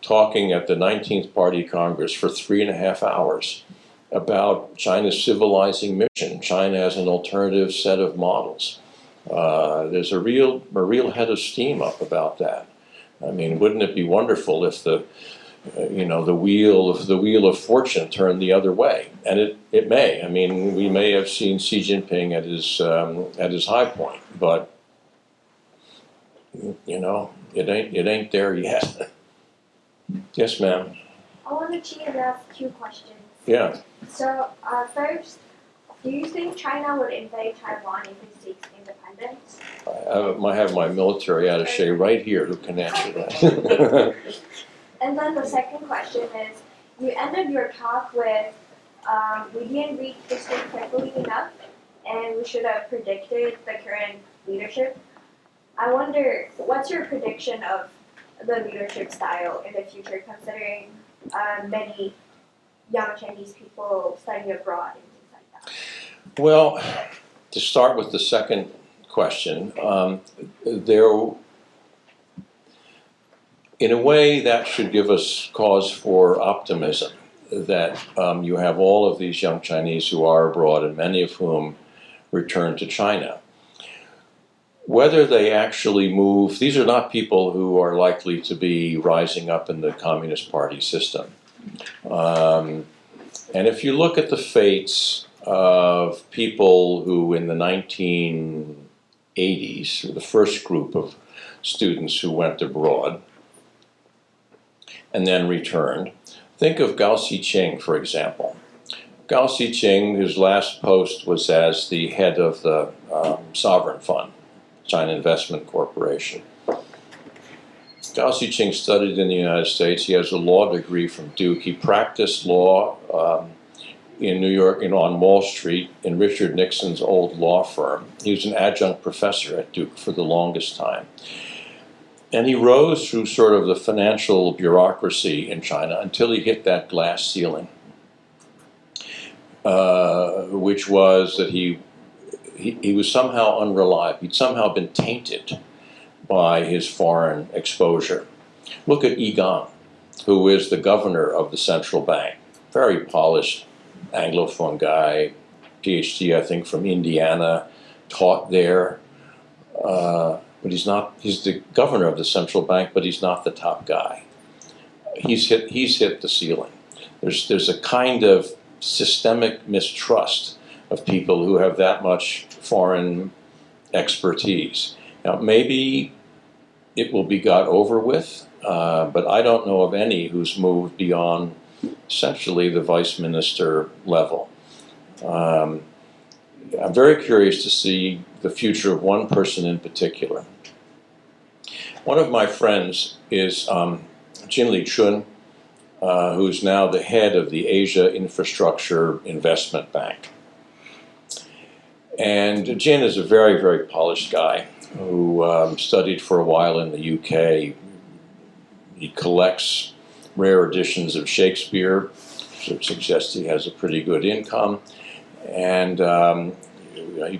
talking at the 19th Party Congress for 3.5 hours about China's civilizing mission, China as an alternative set of models. There's a real head of steam up about that. I mean, wouldn't it be wonderful if the wheel of fortune turned the other way? And it may. I mean, we may have seen Xi Jinping at his high point, but it ain't there yet. Yes, ma'am. I wanted to ask 2 questions. Yeah. So, first, do you think China would invade Taiwan if it seeks independence? I have my military attaché right here who can answer that. And then the second question is, you ended your talk with, we didn't read history carefully enough, and we should have predicted the current leadership. I wonder, what's your prediction of the leadership style in the future, considering many young Chinese people studying abroad and things like that? Well, to start with the second question, in a way that should give us cause for optimism that you have all of these young Chinese who are abroad, and many of whom return to China. Whether they actually move, these are not people who are likely to be rising up in the Communist Party system. And if you look at the fates of people who in the 1980s, the first group students who went abroad and then returned. Think of Gao Xiqing, for example. Gao Xiqing, whose last post was as the head of the sovereign fund, China Investment Corporation. Gao Xiqing studied in the United States. He has a law degree from Duke. He practiced law in New York, on Wall Street, in Richard Nixon's old law firm. He was an adjunct professor at Duke for the longest time. And he rose through sort of the financial bureaucracy in China until he hit that glass ceiling, which was that he was somehow unreliable. He'd somehow been tainted by his foreign exposure. Look at Yi Gang, who is the governor of the central bank. Very polished Anglophone guy, PhD, I think, from Indiana, taught there. But he's the governor of the central bank, but he's not the top guy. He's hit the ceiling. There's a kind of systemic mistrust of people who have that much foreign expertise. Now, maybe it will be got over with, but I don't know of any who's moved beyond essentially the vice minister level. I'm very curious to see the future of one person in particular. One of my friends is Jin Chun, who's now the head of the Asia Infrastructure Investment Bank. And Jin is a very, very polished guy who studied for a while in the UK. He collects rare editions of Shakespeare, which suggests he has a pretty good income. And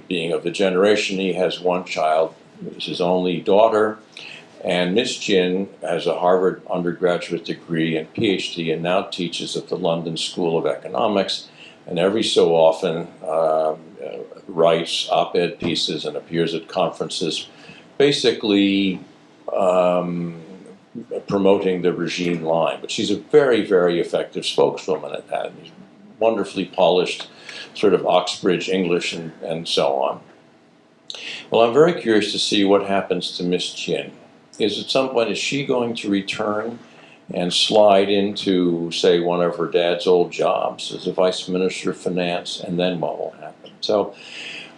being of the generation, he has one child, it's his only daughter. And Miss Jin has a Harvard undergraduate degree and PhD, and now teaches at the London School of Economics, and every so often writes op-ed pieces and appears at conferences, basically promoting the regime line. But she's a very, very effective spokeswoman at that. She's wonderfully polished, sort of Oxbridge English and so on. Well, I'm very curious to see what happens to Miss Jin. At some point, is she going to return and slide into, say, one of her dad's old jobs as a vice minister of finance, and then what will happen? So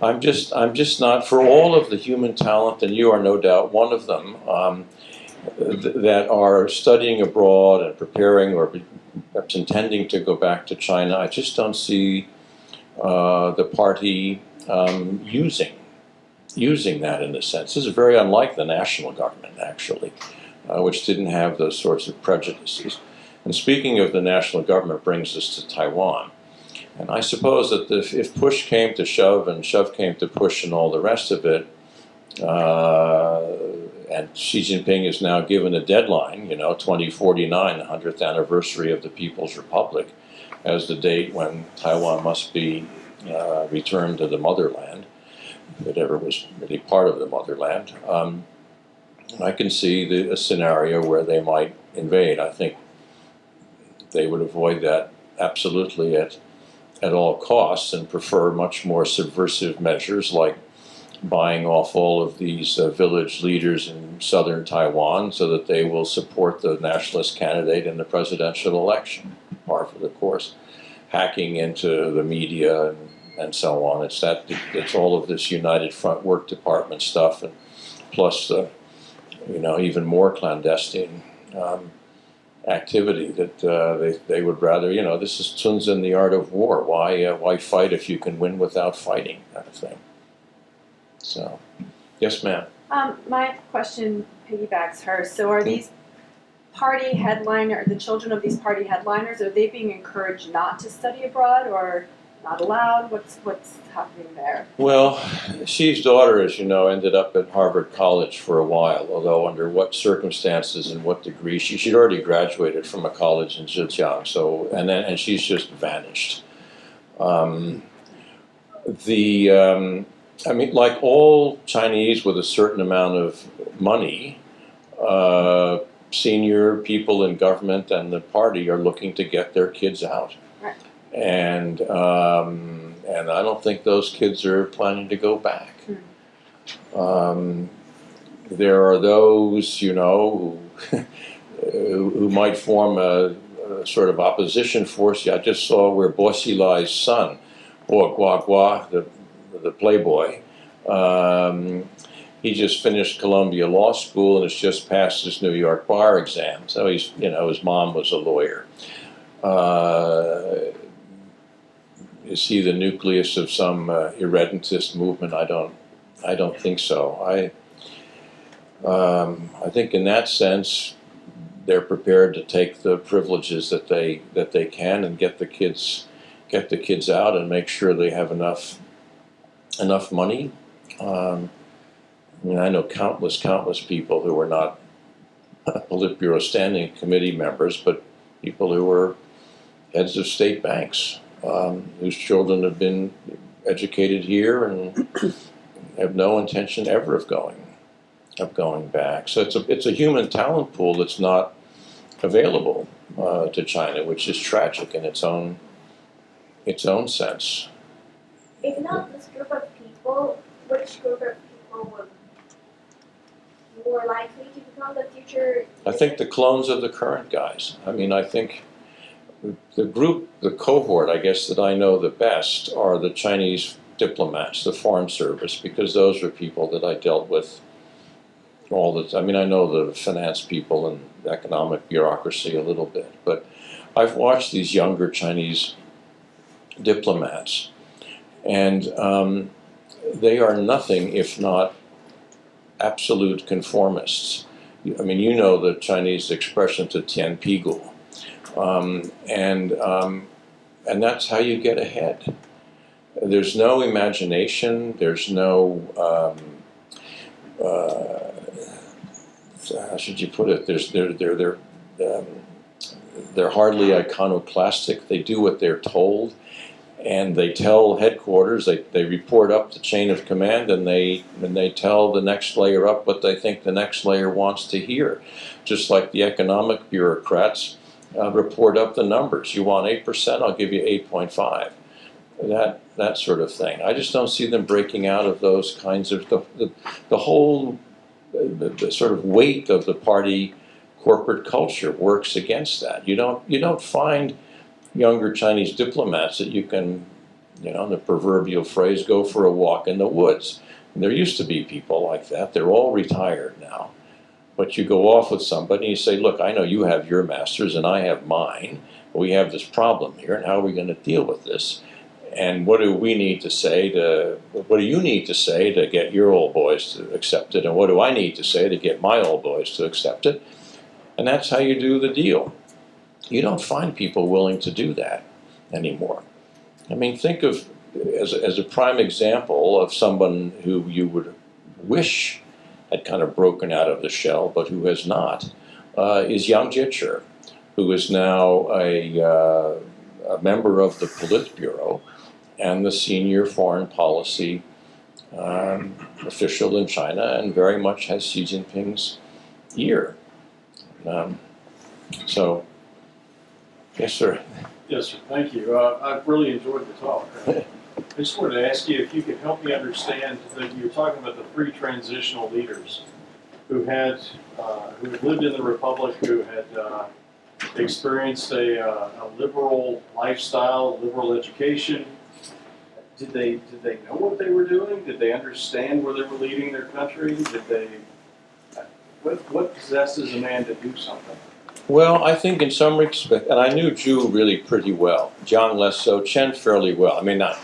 I'm just not, for all of the human talent, and you are no doubt one of them, that are studying abroad and preparing or perhaps intending to go back to China, I just don't see the party using that in a sense. This is very unlike the national government, actually, which didn't have those sorts of prejudices. And speaking of the national government brings us to Taiwan. And I suppose that if push came to shove and shove came to push and all the rest of it, and Xi Jinping is now given a deadline, 2049, the 100th anniversary of the People's Republic, as the date when Taiwan must be returned to the motherland, if it ever was really part of the motherland. I can see a scenario where they might invade. I think they would avoid that absolutely at all costs and prefer much more subversive measures like buying off all of these village leaders in southern Taiwan so that they will support the nationalist candidate in the presidential election, par for the course, hacking into the media and so on. It's all of this United Front work department stuff, and plus even more clandestine activity that they would rather, this is Sun Tzu in The Art of War. Why fight if you can win without fighting, kind of thing. So, yes, ma'am. My question piggybacks hers. So are these party headliner, the children of these party headliners, are they being encouraged not to study abroad or not allowed? What's happening there? Well, Xi's daughter, as you know, ended up at Harvard College for a while, although under what circumstances and what degree. She'd already graduated from a college in Zhejiang, and she's just vanished. Like all Chinese with a certain amount of money, senior people in government and the party are looking to get their kids out. Right. And I don't think those kids are planning to go back. there are those, who, who might form a sort of opposition force. I just saw where Bo Xilai's son, Bo Guagua, the playboy, he just finished Columbia Law School and has just passed his New York bar exam. So he's, his mom was a lawyer. Is he the nucleus of some irredentist movement? I don't think so. I think in that sense, they're prepared to take the privileges that they can and get the kids out and make sure they have enough money. I know countless people who are not Politburo Standing Committee members, but people who are heads of state banks, whose children have been educated here and have no intention ever of going back. So it's a human talent pool that's not available to China, which is tragic in its own sense. If not this group of people, which group of people would be more likely to become the future? I think the clones of the current guys. I think the cohort, I guess, that I know the best are the Chinese diplomats, the Foreign Service, because those are people that I dealt with all the time. I know the finance people and economic bureaucracy a little bit, but I've watched these younger Chinese diplomats, and they are nothing if not absolute conformists. The Chinese expression to Tian Pigul. And that's how you get ahead. There's no imagination. There's no how should you put it? They're hardly iconoclastic. They do what they're told, and they tell headquarters. They report up the chain of command, and they tell the next layer up what they think the next layer wants to hear. Just like the economic bureaucrats report up the numbers. You want 8%? I'll give you 8.5. That sort of thing. I just don't see them breaking out of those kinds of the whole the sort of weight of the party corporate culture works against that. You don't find younger Chinese diplomats that you can, the proverbial phrase, go for a walk in the woods. And there used to be people like that. They're all retired now. But you go off with somebody and you say, look, I know you have your masters and I have mine. We have this problem here, and how are we going to deal with this? And what do you need to say to get your old boys to accept it? And what do I need to say to get my old boys to accept it? And that's how you do the deal. You don't find people willing to do that anymore. Think of, as a prime example of someone who you would wish had kind of broken out of the shell, but who has not, is Yang Jiechi, who is now a member of the Politburo and the senior foreign policy official in China, and very much has Xi Jinping's ear. So, yes, sir. Yes, sir. Thank you. I've really enjoyed the talk. I just wanted to ask you if you could help me understand that you were talking about the three transitional leaders who had lived in the Republic, who had experienced a liberal lifestyle, liberal education. Did they know what they were doing? Did they understand where they were leading their country? What possesses a man to do something? Well, I think in some respect, and I knew Zhu really pretty well, Jiang less so, Chen fairly well. Not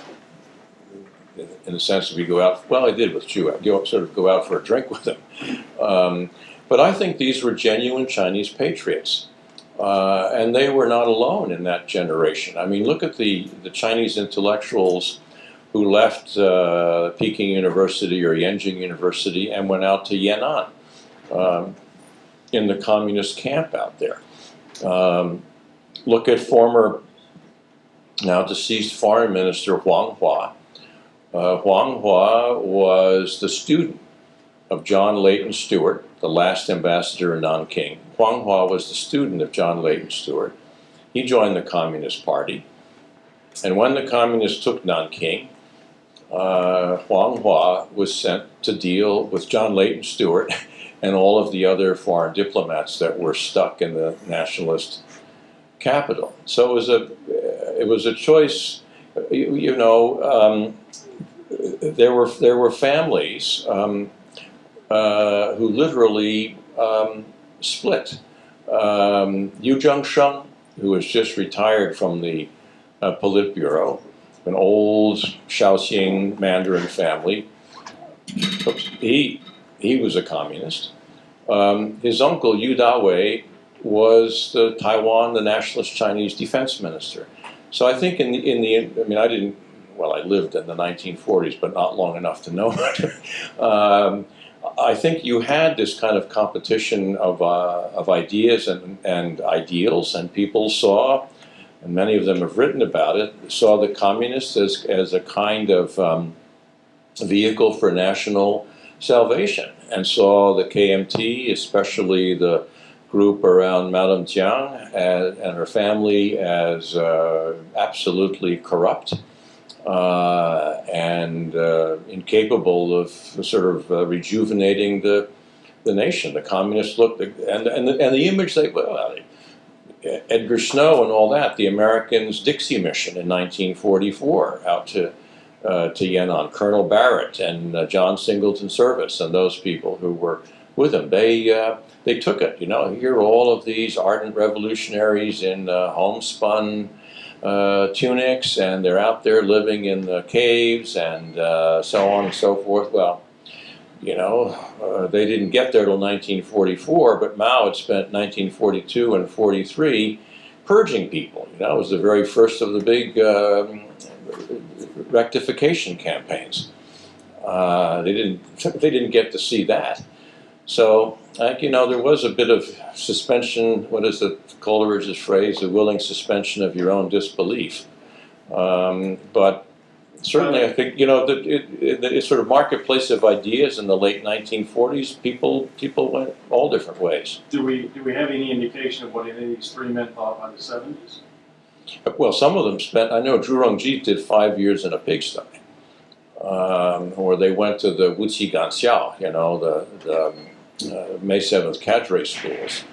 in the sense that we go out, well, I did with Zhu, I sort of go out for a drink with him. But I think these were genuine Chinese patriots. And they were not alone in that generation. Look at the Chinese intellectuals who left Peking University or Yenjing University and went out to Yan'an in the communist camp out there. Look at former, now deceased Foreign Minister Huang Hua. Huang Hua was the student of John Leighton Stewart, the last ambassador in Nanking. Huang Hua was the student of John Leighton Stewart. He joined the Communist Party. And when the communists took Nanking, Huang Hua was sent to deal with John Leighton Stewart and all of the other foreign diplomats that were stuck in the nationalist capital. So it was a choice. There were families who literally split. Yu Zhengsheng, who was just retired from the Politburo, an old Shaoxing Mandarin family. He was a communist. His uncle Yu Dawei was the nationalist Chinese defense minister. So I think I lived in the 1940s, but not long enough to know it. I think you had this kind of competition of ideas and ideals, and people saw, and many of them have written about it, saw the communists as a kind of vehicle for national salvation, and saw the KMT, especially the group around Madame Jiang and her family, as absolutely corrupt and incapable of sort of rejuvenating the nation. The communists looked, and the image Edgar Snow and all that, the Americans' Dixie Mission in 1944 out to Yan'an, Colonel Barrett and John Singleton Service and those people who were with him. They took it. Here are all of these ardent revolutionaries in homespun tunics, and they're out there living in the caves and so on and so forth. Well, they didn't get there till 1944, but Mao had spent 1942 and 43 purging people. It was the very first of the big rectification campaigns. They didn't get to see that. So, there was a bit of suspension. What is Coleridge's phrase? A willing suspension of your own disbelief. But certainly, I think the sort of marketplace of ideas in the late 1940s, people went all different ways. Do we have any indication of what any of these three men thought by the 70s? Well, some of them spent. I know Zhu Rongji did 5 years in a pigsty, or they went to the Wuqi Ganxiao, the May 7th cadre schools,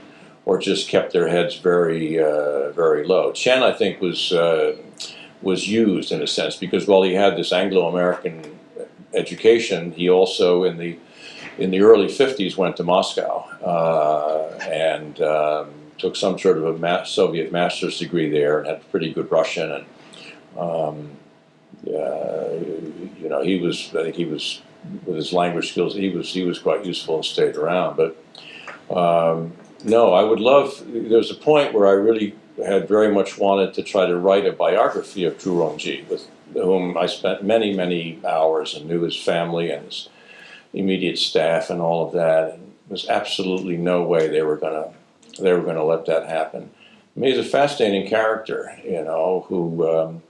or just kept their heads very, very low. Chen, I think, was used in a sense because while he had this Anglo-American education, he also in the early 50s went to Moscow and took some sort of a Soviet master's degree there and had pretty good Russian, and I think he was with his language skills, he was quite useful and stayed around. But no, I would love. There was a point where I really had very much wanted to try to write a biography of Zhu Rongji, with whom I spent many, many hours and knew his family and his immediate staff and all of that. And there was absolutely no way they were gonna let that happen. I mean, he's a fascinating character, who,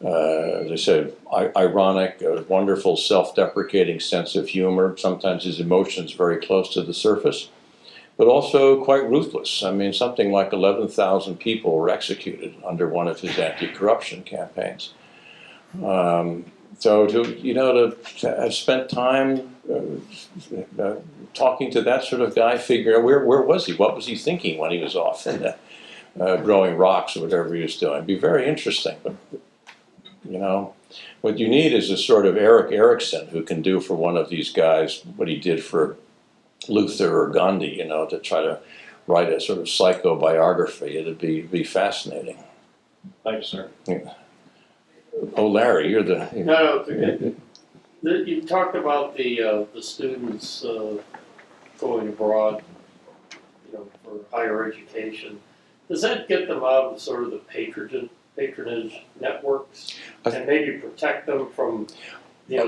as I said, ironic, a wonderful self-deprecating sense of humor. Sometimes his emotions very close to the surface, but also quite ruthless. I mean, something like 11,000 people were executed under one of his anti-corruption campaigns. So to have spent time talking to that sort of guy, figuring out where was he, what was he thinking when he was off in growing rocks or whatever he was doing, it'd be very interesting. But what you need is a sort of Erik Erikson who can do for one of these guys what he did for Luther or Gandhi, to try to write a sort of psychobiography. It'd be fascinating. Thanks, sir. Yeah. Oh, Larry, you're the... No, it's okay. You talked about the students going abroad, for higher education. Does that get them out of sort of the patronage networks and maybe protect them from,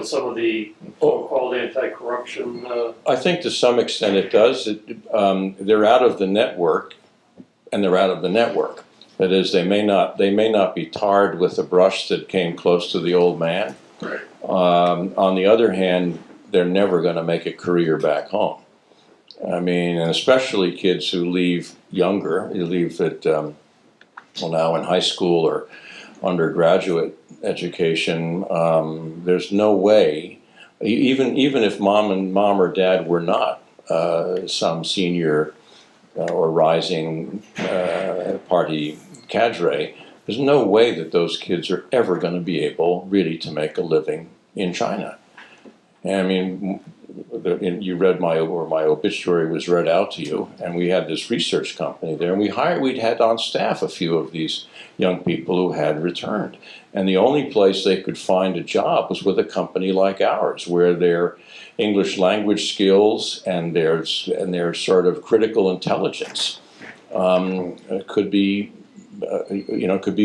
some of the so-called anti-corruption? I think to some extent it does. They're out of the network, and they're out of the network. That is, they may not be tarred with a brush that came close to the old man. Right. On the other hand, they're never going to make a career back home. I mean, and especially kids who leave younger, who leave at now in high school or undergraduate education. There's no way, even if mom or dad were not some senior or rising party cadre, there's no way that those kids are ever going to be able really to make a living in China. And I mean, you read my obituary was read out to you, and we had this research company there, and we'd had on staff a few of these young people who had returned, and the only place they could find a job was with a company like ours, where their English language skills and their sort of critical intelligence could be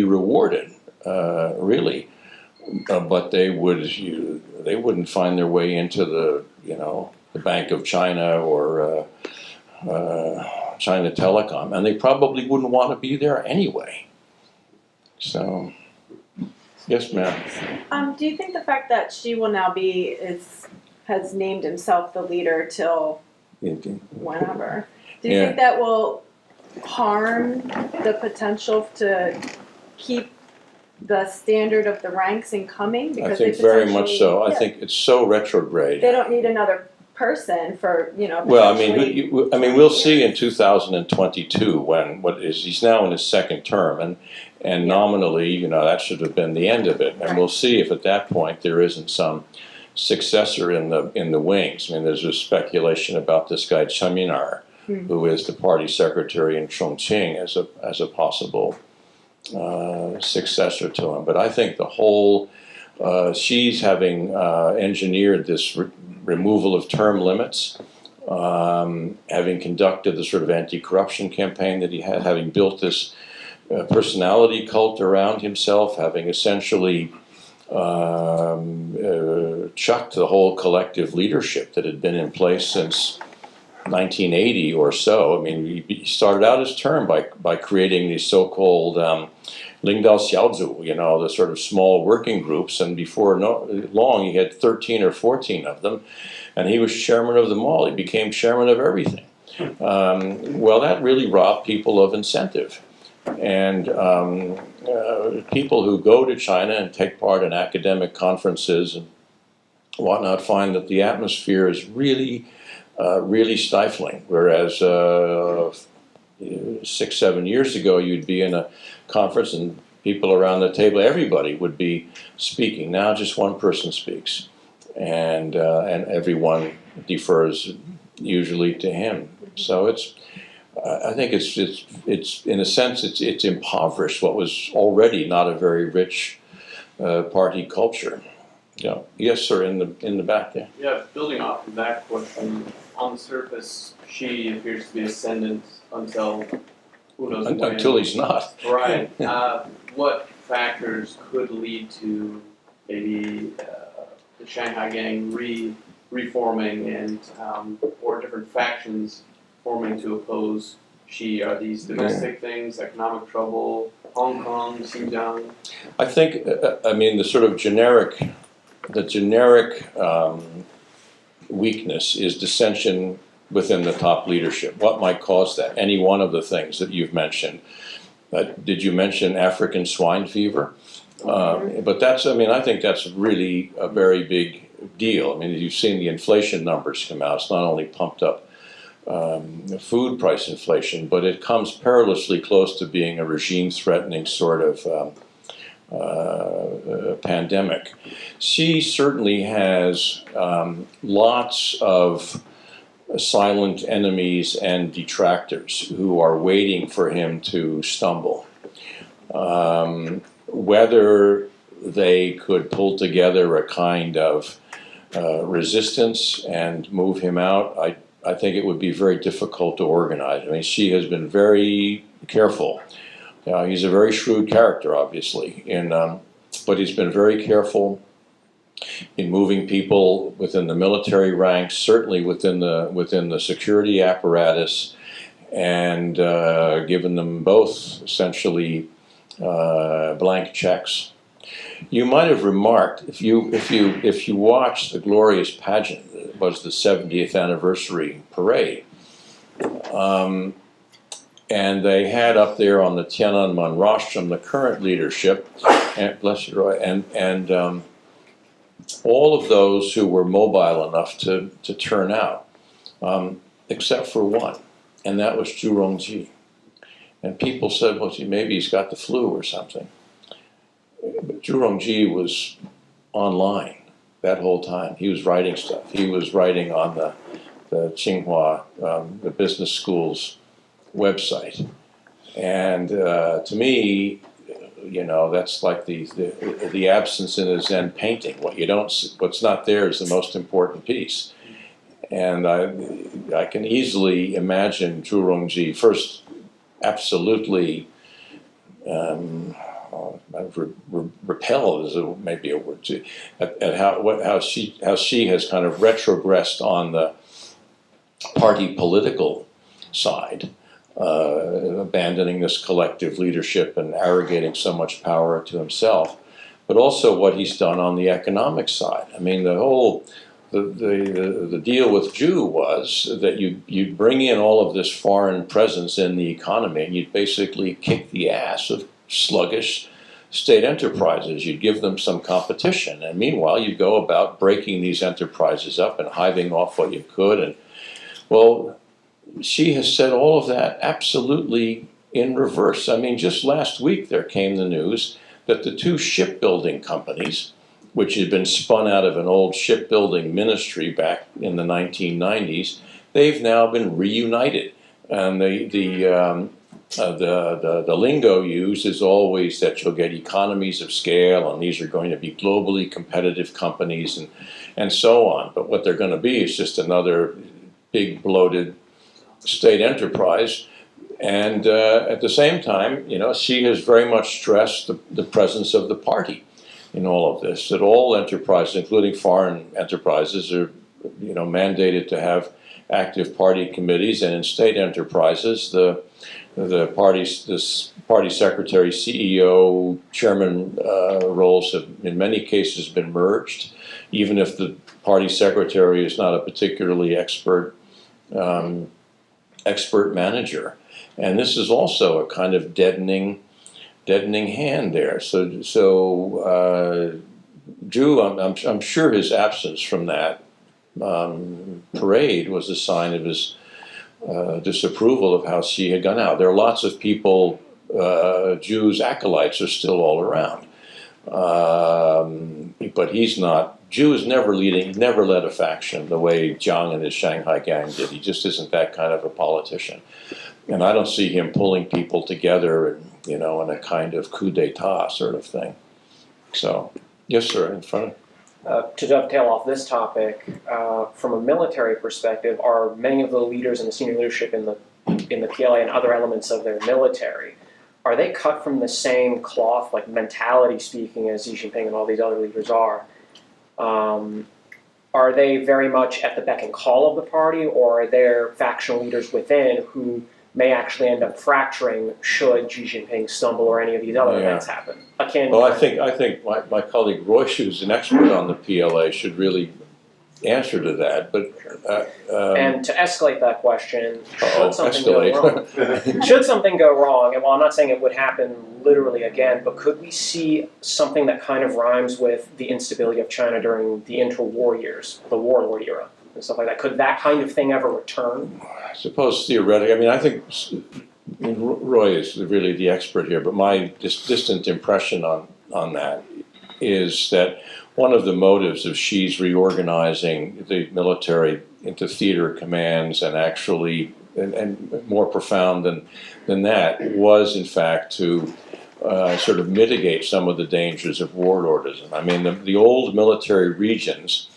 rewarded, really, but they wouldn't find their way into the Bank of China or China Telecom, and they probably wouldn't want to be there anyway. So, yes, ma'am. Do you think the fact that Xi will now has named himself the leader till whenever, do you think that will harm the potential to keep the standard of the ranks incoming? Because I think very much so. I think it's so retrograde. They don't need another person for, Well, I mean, we'll see in 2022 he's now in his second term, and nominally, that should have been the end of it, and we'll see if at that point there isn't some successor in the wings. I mean, there's a speculation about this guy Chaminar, who is the party secretary in Chongqing, as a possible successor to him. But I think the whole Xi's having engineered this removal of term limits, having conducted the sort of anti-corruption campaign that he had, having built this personality cult around himself, having essentially chucked the whole collective leadership that had been in place since 1980 or so. I mean, he started out his term by creating these so-called Lingdao Xiaozu, the sort of small working groups, and before long he had 13 or 14 of them, and he was chairman of them all. He became chairman of everything. Well, that really robbed people of incentive. And people who go to China and take part in academic conferences and whatnot find that the atmosphere is really stifling. Whereas 6-7 years ago, you'd be in a conference and people around the table, everybody would be speaking. Now just one person speaks, and everyone defers usually to him. So I think it's in a sense it's impoverished what was already not a very rich party culture. Yeah. Yes, sir. In the back there. Yeah, building off of that question, on the surface, Xi appears to be ascendant until who knows when. Until he's not. Right. What factors could lead to maybe the Shanghai Gang reforming and or different factions forming to oppose Xi? Are these domestic things, economic trouble, Hong Kong, Xinjiang? I think, I mean, the sort of generic weakness is dissension within the top leadership. What might cause that? Any one of the things that you've mentioned. Did you mention African swine fever? But I think that's really a very big deal. I mean, you've seen the inflation numbers come out. It's not only pumped up food price inflation, but it comes perilously close to being a regime-threatening sort of pandemic. Xi certainly has lots of silent enemies and detractors who are waiting for him to stumble. Whether they could pull together a kind of resistance and move him out, I think it would be very difficult to organize. I mean, Xi has been very careful. He's a very shrewd character, obviously, but he's been very careful in moving people within the military ranks, certainly within the security apparatus, and given them both essentially blank checks. You might have remarked if you watched the glorious pageant. It was the 70th anniversary parade. And they had up there on the Tiananmen rostrum the current leadership, and bless you, Roy, and all of those who were mobile enough to turn out. except for one, and that was Zhu Rongji. And people said, well, gee, maybe he's got the flu or something. But Zhu Rongji was online that whole time. He was writing stuff. He was writing on the Tsinghua, the business school's website. And to me, you know, that's like the absence in a Zen painting. What's not there is the most important piece. And I can easily imagine Zhu Rongji first absolutely repelled is maybe a word too, at how she has kind of retrogressed on the party political side, abandoning this collective leadership and arrogating so much power to himself, but also what he's done on the economic side. I mean, the deal with Zhu was that you'd bring in all of this foreign presence in the economy, and you'd basically kick the ass of sluggish state enterprises. You'd give them some competition, and meanwhile you'd go about breaking these enterprises up and hiving off what you could. And well, she has said all of that absolutely in reverse. I mean, just last week there came the news that the two shipbuilding companies, which had been spun out of an old shipbuilding ministry back in the 1990s, they've now been reunited. And the lingo used is always that you'll get economies of scale, and these are going to be globally competitive companies, and so on. But what they're going to be is just another big bloated state enterprise. And at the same time, you know, she has very much stressed the presence of the party in all of this, that all enterprises, including foreign enterprises, are, you know, mandated to have active party committees, and in state enterprises, the party secretary, CEO, chairman roles have in many cases been merged, even if the party secretary is not a particularly expert manager. And this is also a kind of deadening hand there. So Zhu, I'm sure his absence from that parade was a sign of his disapproval of how she had gone out. There are lots of people, Zhu's acolytes are still all around, but he's not. Zhu is never led a faction the way Jiang and his Shanghai gang did. He just isn't that kind of a politician. And I don't see him pulling people together, you know, in a kind of coup d'etat sort of thing. So, yes, sir, in front of. To dovetail off this topic, from a military perspective, are many of the leaders in the senior leadership in the PLA and other elements of their military, are they cut from the same cloth, like mentality speaking, as Xi Jinping and all these other leaders are? Are they very much at the beck and call of the party, or are there factional leaders within who may actually end up fracturing should Xi Jinping stumble or any of these other events happen? Well, I think my colleague Roy, who's an expert on the PLA, should really answer to that. But and to escalate that question, should something escalate. go wrong? Should something go wrong, and while I'm not saying it would happen literally again, but could we see something that kind of rhymes with the instability of China during the interwar years, the warlord era, and stuff like that? Could that kind of thing ever return? I suppose theoretically. I mean, I think Roy is really the expert here, but my distant impression on that is that one of the motives of Xi's reorganizing the military into theater commands and actually, and more profound than that, was in fact to sort of mitigate some of the dangers of warlordism. I mean, the old military regions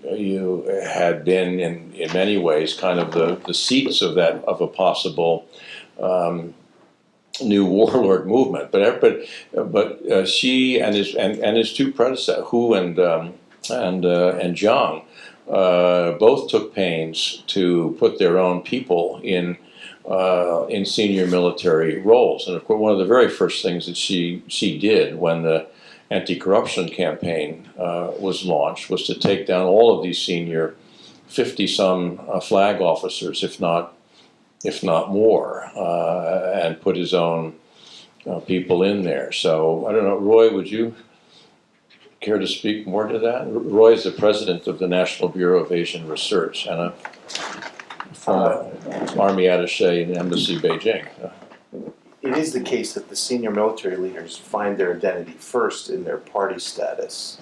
you had been in many ways kind of the seats of a possible new warlord movement, but Xi and his two predecessors, Hu and Jiang, both took pains to put their own people in senior military roles. And of course, one of the very first things that Xi did when the anti-corruption campaign was launched was to take down all of these senior 50-some flag officers, if not more, and put his own people in there. So I don't know, Roy, would you care to speak more to that? Roy is the president of the National Bureau of Asian Research, and former Army attaché in Embassy Beijing. It is the case that the senior military leaders find their identity first in their party status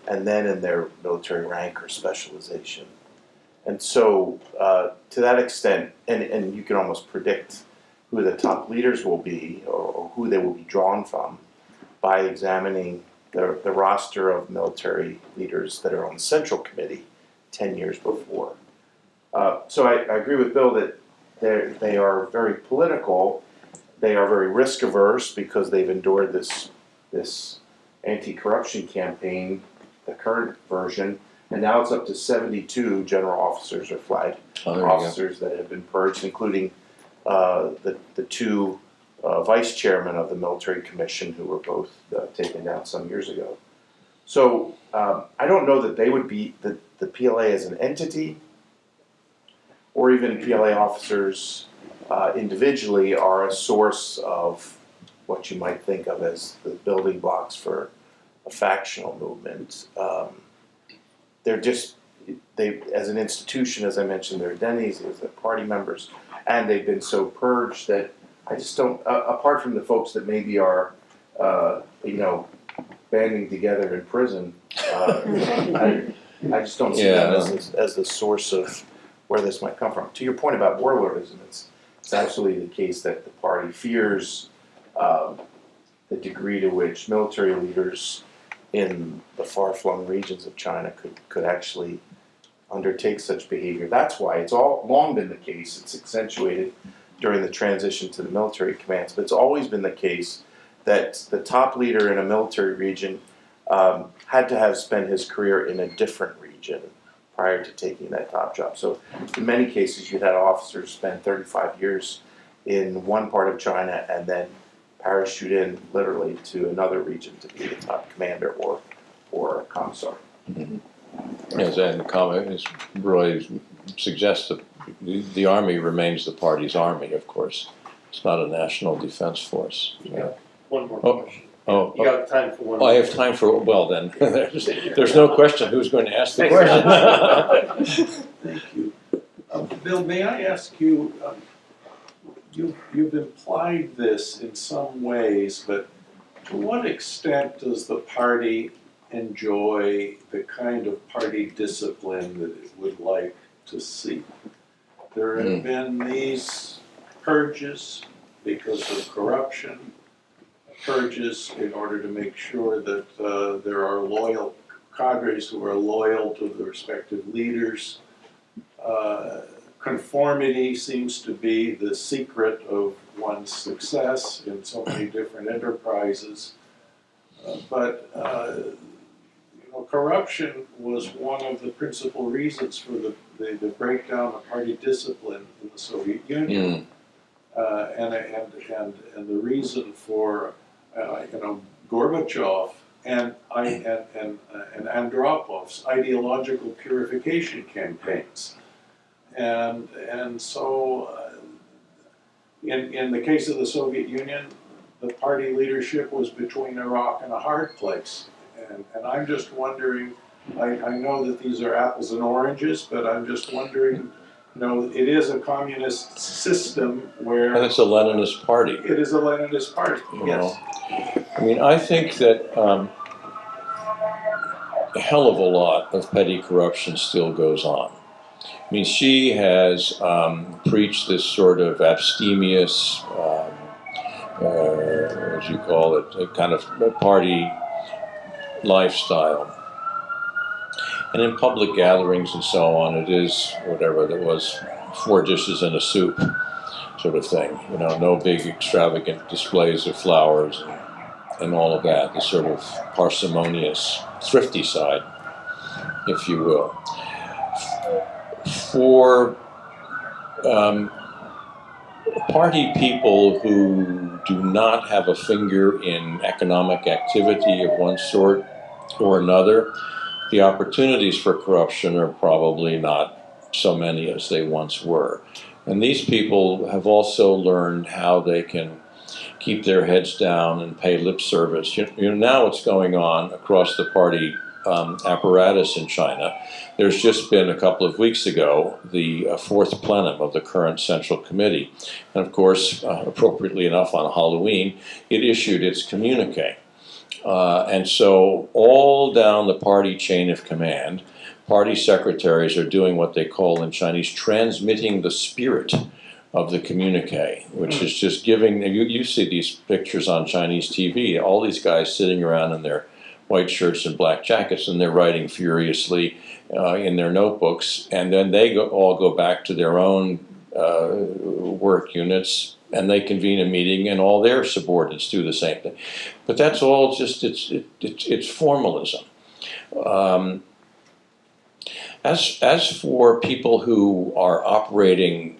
and then in their military rank or specialization. And so, to that extent, and you can almost predict who the top leaders will be or who they will be drawn from by examining the roster of military leaders that are on the Central Committee 10 years before. So I agree with Bill that they are very political. They are very risk averse because they've endured this anti-corruption campaign, the current version, and now it's up to 72 general officers or flag officers that have been purged, including the two vice chairmen of the military commission who were both taken down some years ago. So I don't know that they would be the PLA as an entity, or even PLA officers individually are a source of what you might think of as the building blocks for a factional movement. They're just, as an institution, as I mentioned, their identities as their party members, and they've been so purged that I just don't, apart from the folks that maybe are, banding together in prison, I just don't see them as the source of where this might come from. To your point about warlordism, it's absolutely the case that the party fears the degree to which military leaders in the far-flung regions of China could actually undertake such behavior. That's why it's all long been the case. It's accentuated during the transition to the military commands, but it's always been the case that the top leader in a military region had to have spent his career in a different region prior to taking that top job. So in many cases, you'd had officers spend 35 years in one part of China and then parachute in literally to another region to be the top commander or a commissar. Mm-hmm. As Roy suggests, the Army remains the party's army, of course. It's not a national defense force. Yeah. One more question. Oh, You got time for one I more? have time for, well then, there's no question who's going to ask the question. Thank you. Bill, may I ask you, you've implied this in some ways, but to what extent does the party enjoy the kind of party discipline that it would like to see? There have been these purges because of corruption, purges in order to make sure that there are loyal cadres who are loyal to the respective leaders. Conformity seems to be the secret of one's success in so many different enterprises. But corruption was one of the principal reasons for the breakdown of party discipline in the Soviet Union. And the reason for Gorbachev and Andropov's ideological purification campaigns. And so in the case of the Soviet Union, the party leadership was between a rock and a hard place. And I'm just wondering, I know that these are apples and oranges, but I'm just wondering, it is a communist system where... And it's a Leninist party. It is a Leninist party, yes. I mean, I think that a hell of a lot of petty corruption still goes on. I mean, she has preached this sort of abstemious, what do you call it, a kind of party lifestyle. And in public gatherings and so on, it is whatever there was, 4 dishes and a soup sort of thing. No big extravagant displays of flowers and all of that, the sort of parsimonious, thrifty side, if you will. For party people who do not have a finger in economic activity of one sort or another, the opportunities for corruption are probably not so many as they once were. And these people have also learned how they can keep their heads down and pay lip service. Now what's going on across the party apparatus in China. There's just been a couple of weeks ago the fourth plenum of the current Central Committee. And of course, appropriately enough on Halloween, it issued its communique. And so all down the party chain of command, party secretaries are doing what they call in Chinese transmitting the spirit of the communique, which is just giving, you see these pictures on Chinese TV, all these guys sitting around in their white shirts and black jackets, and they're writing furiously in their notebooks, and then they all go back to their own work units, and they convene a meeting, and all their subordinates do the same thing. But that's all just, it's formalism. As for people who are operating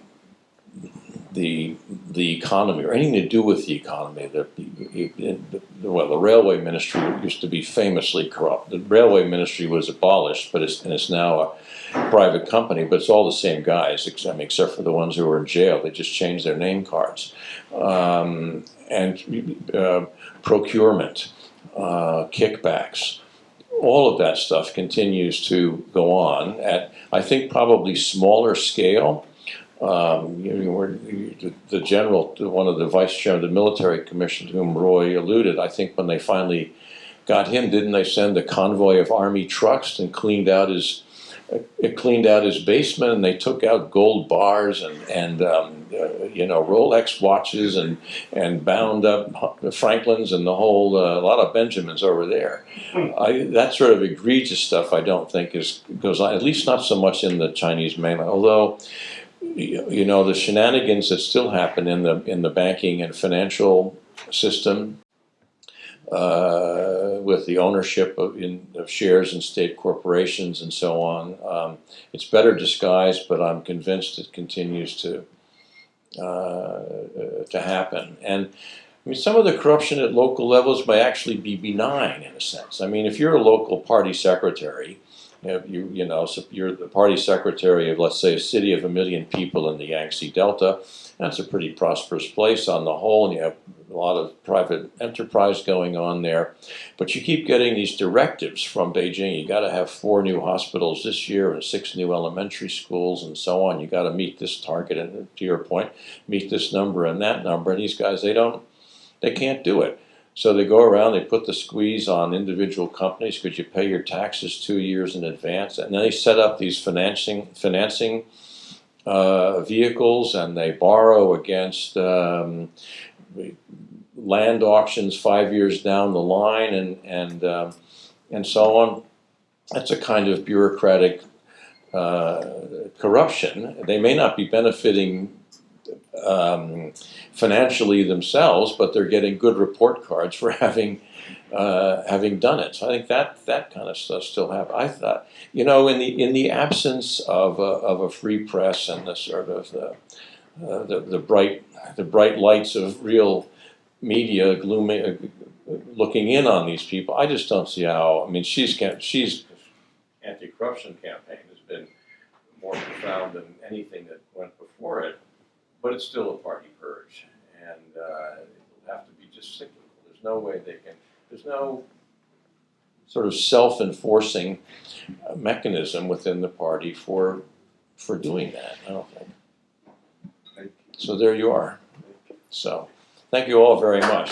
the economy, or anything to do with the economy, the railway ministry used to be famously corrupt. The railway ministry was abolished, but it's now a private company, but it's all the same guys, except for the ones who are in jail. They just changed their name cards. Procurement, kickbacks, all of that stuff continues to go on at, I think, probably smaller scale. The general, one of the vice chairman of the military commission to whom Roy alluded, I think when they finally got him, didn't they send a convoy of army trucks and cleaned out his basement, and they took out gold bars and Rolex watches and bound up Franklins and the whole a lot of Benjamins over there. That sort of egregious stuff I don't think goes on, at least not so much in the Chinese mainland, although the shenanigans that still happen in the banking and financial system with the ownership of shares in state corporations and so on. It's better disguised, but I'm convinced it continues to happen. And I mean, some of the corruption at local levels may actually be benign in a sense. I mean, if you're a local party secretary, so you're the party secretary of, let's say, a city of 1 million people in the Yangtze Delta. That's a pretty prosperous place on the whole, and you have a lot of private enterprise going on there. But you keep getting these directives from Beijing. You got to have 4 new hospitals this year and 6 new elementary schools and so on. You got to meet this target, and to your point, meet this number and that number. And these guys, they can't do it. So they go around, they put the squeeze on individual companies. Could you pay your taxes 2 years in advance? And then they set up these financing vehicles, and they borrow against land auctions 5 years down the line, and so on. That's a kind of bureaucratic corruption. They may not be benefiting financially themselves, but they're getting good report cards for having done it. So I think that kind of stuff still happens. I thought, in the absence of a free press and the sort of the bright lights of real media looking in on these people, I just don't see how. I mean, she's anti-corruption campaign has been more profound than anything that went before it. But it's still a party purge, and it'll have to be just cyclical. There's no way there's no sort of self-enforcing mechanism within the party for doing that, I don't think. So there you are. So thank you all very much.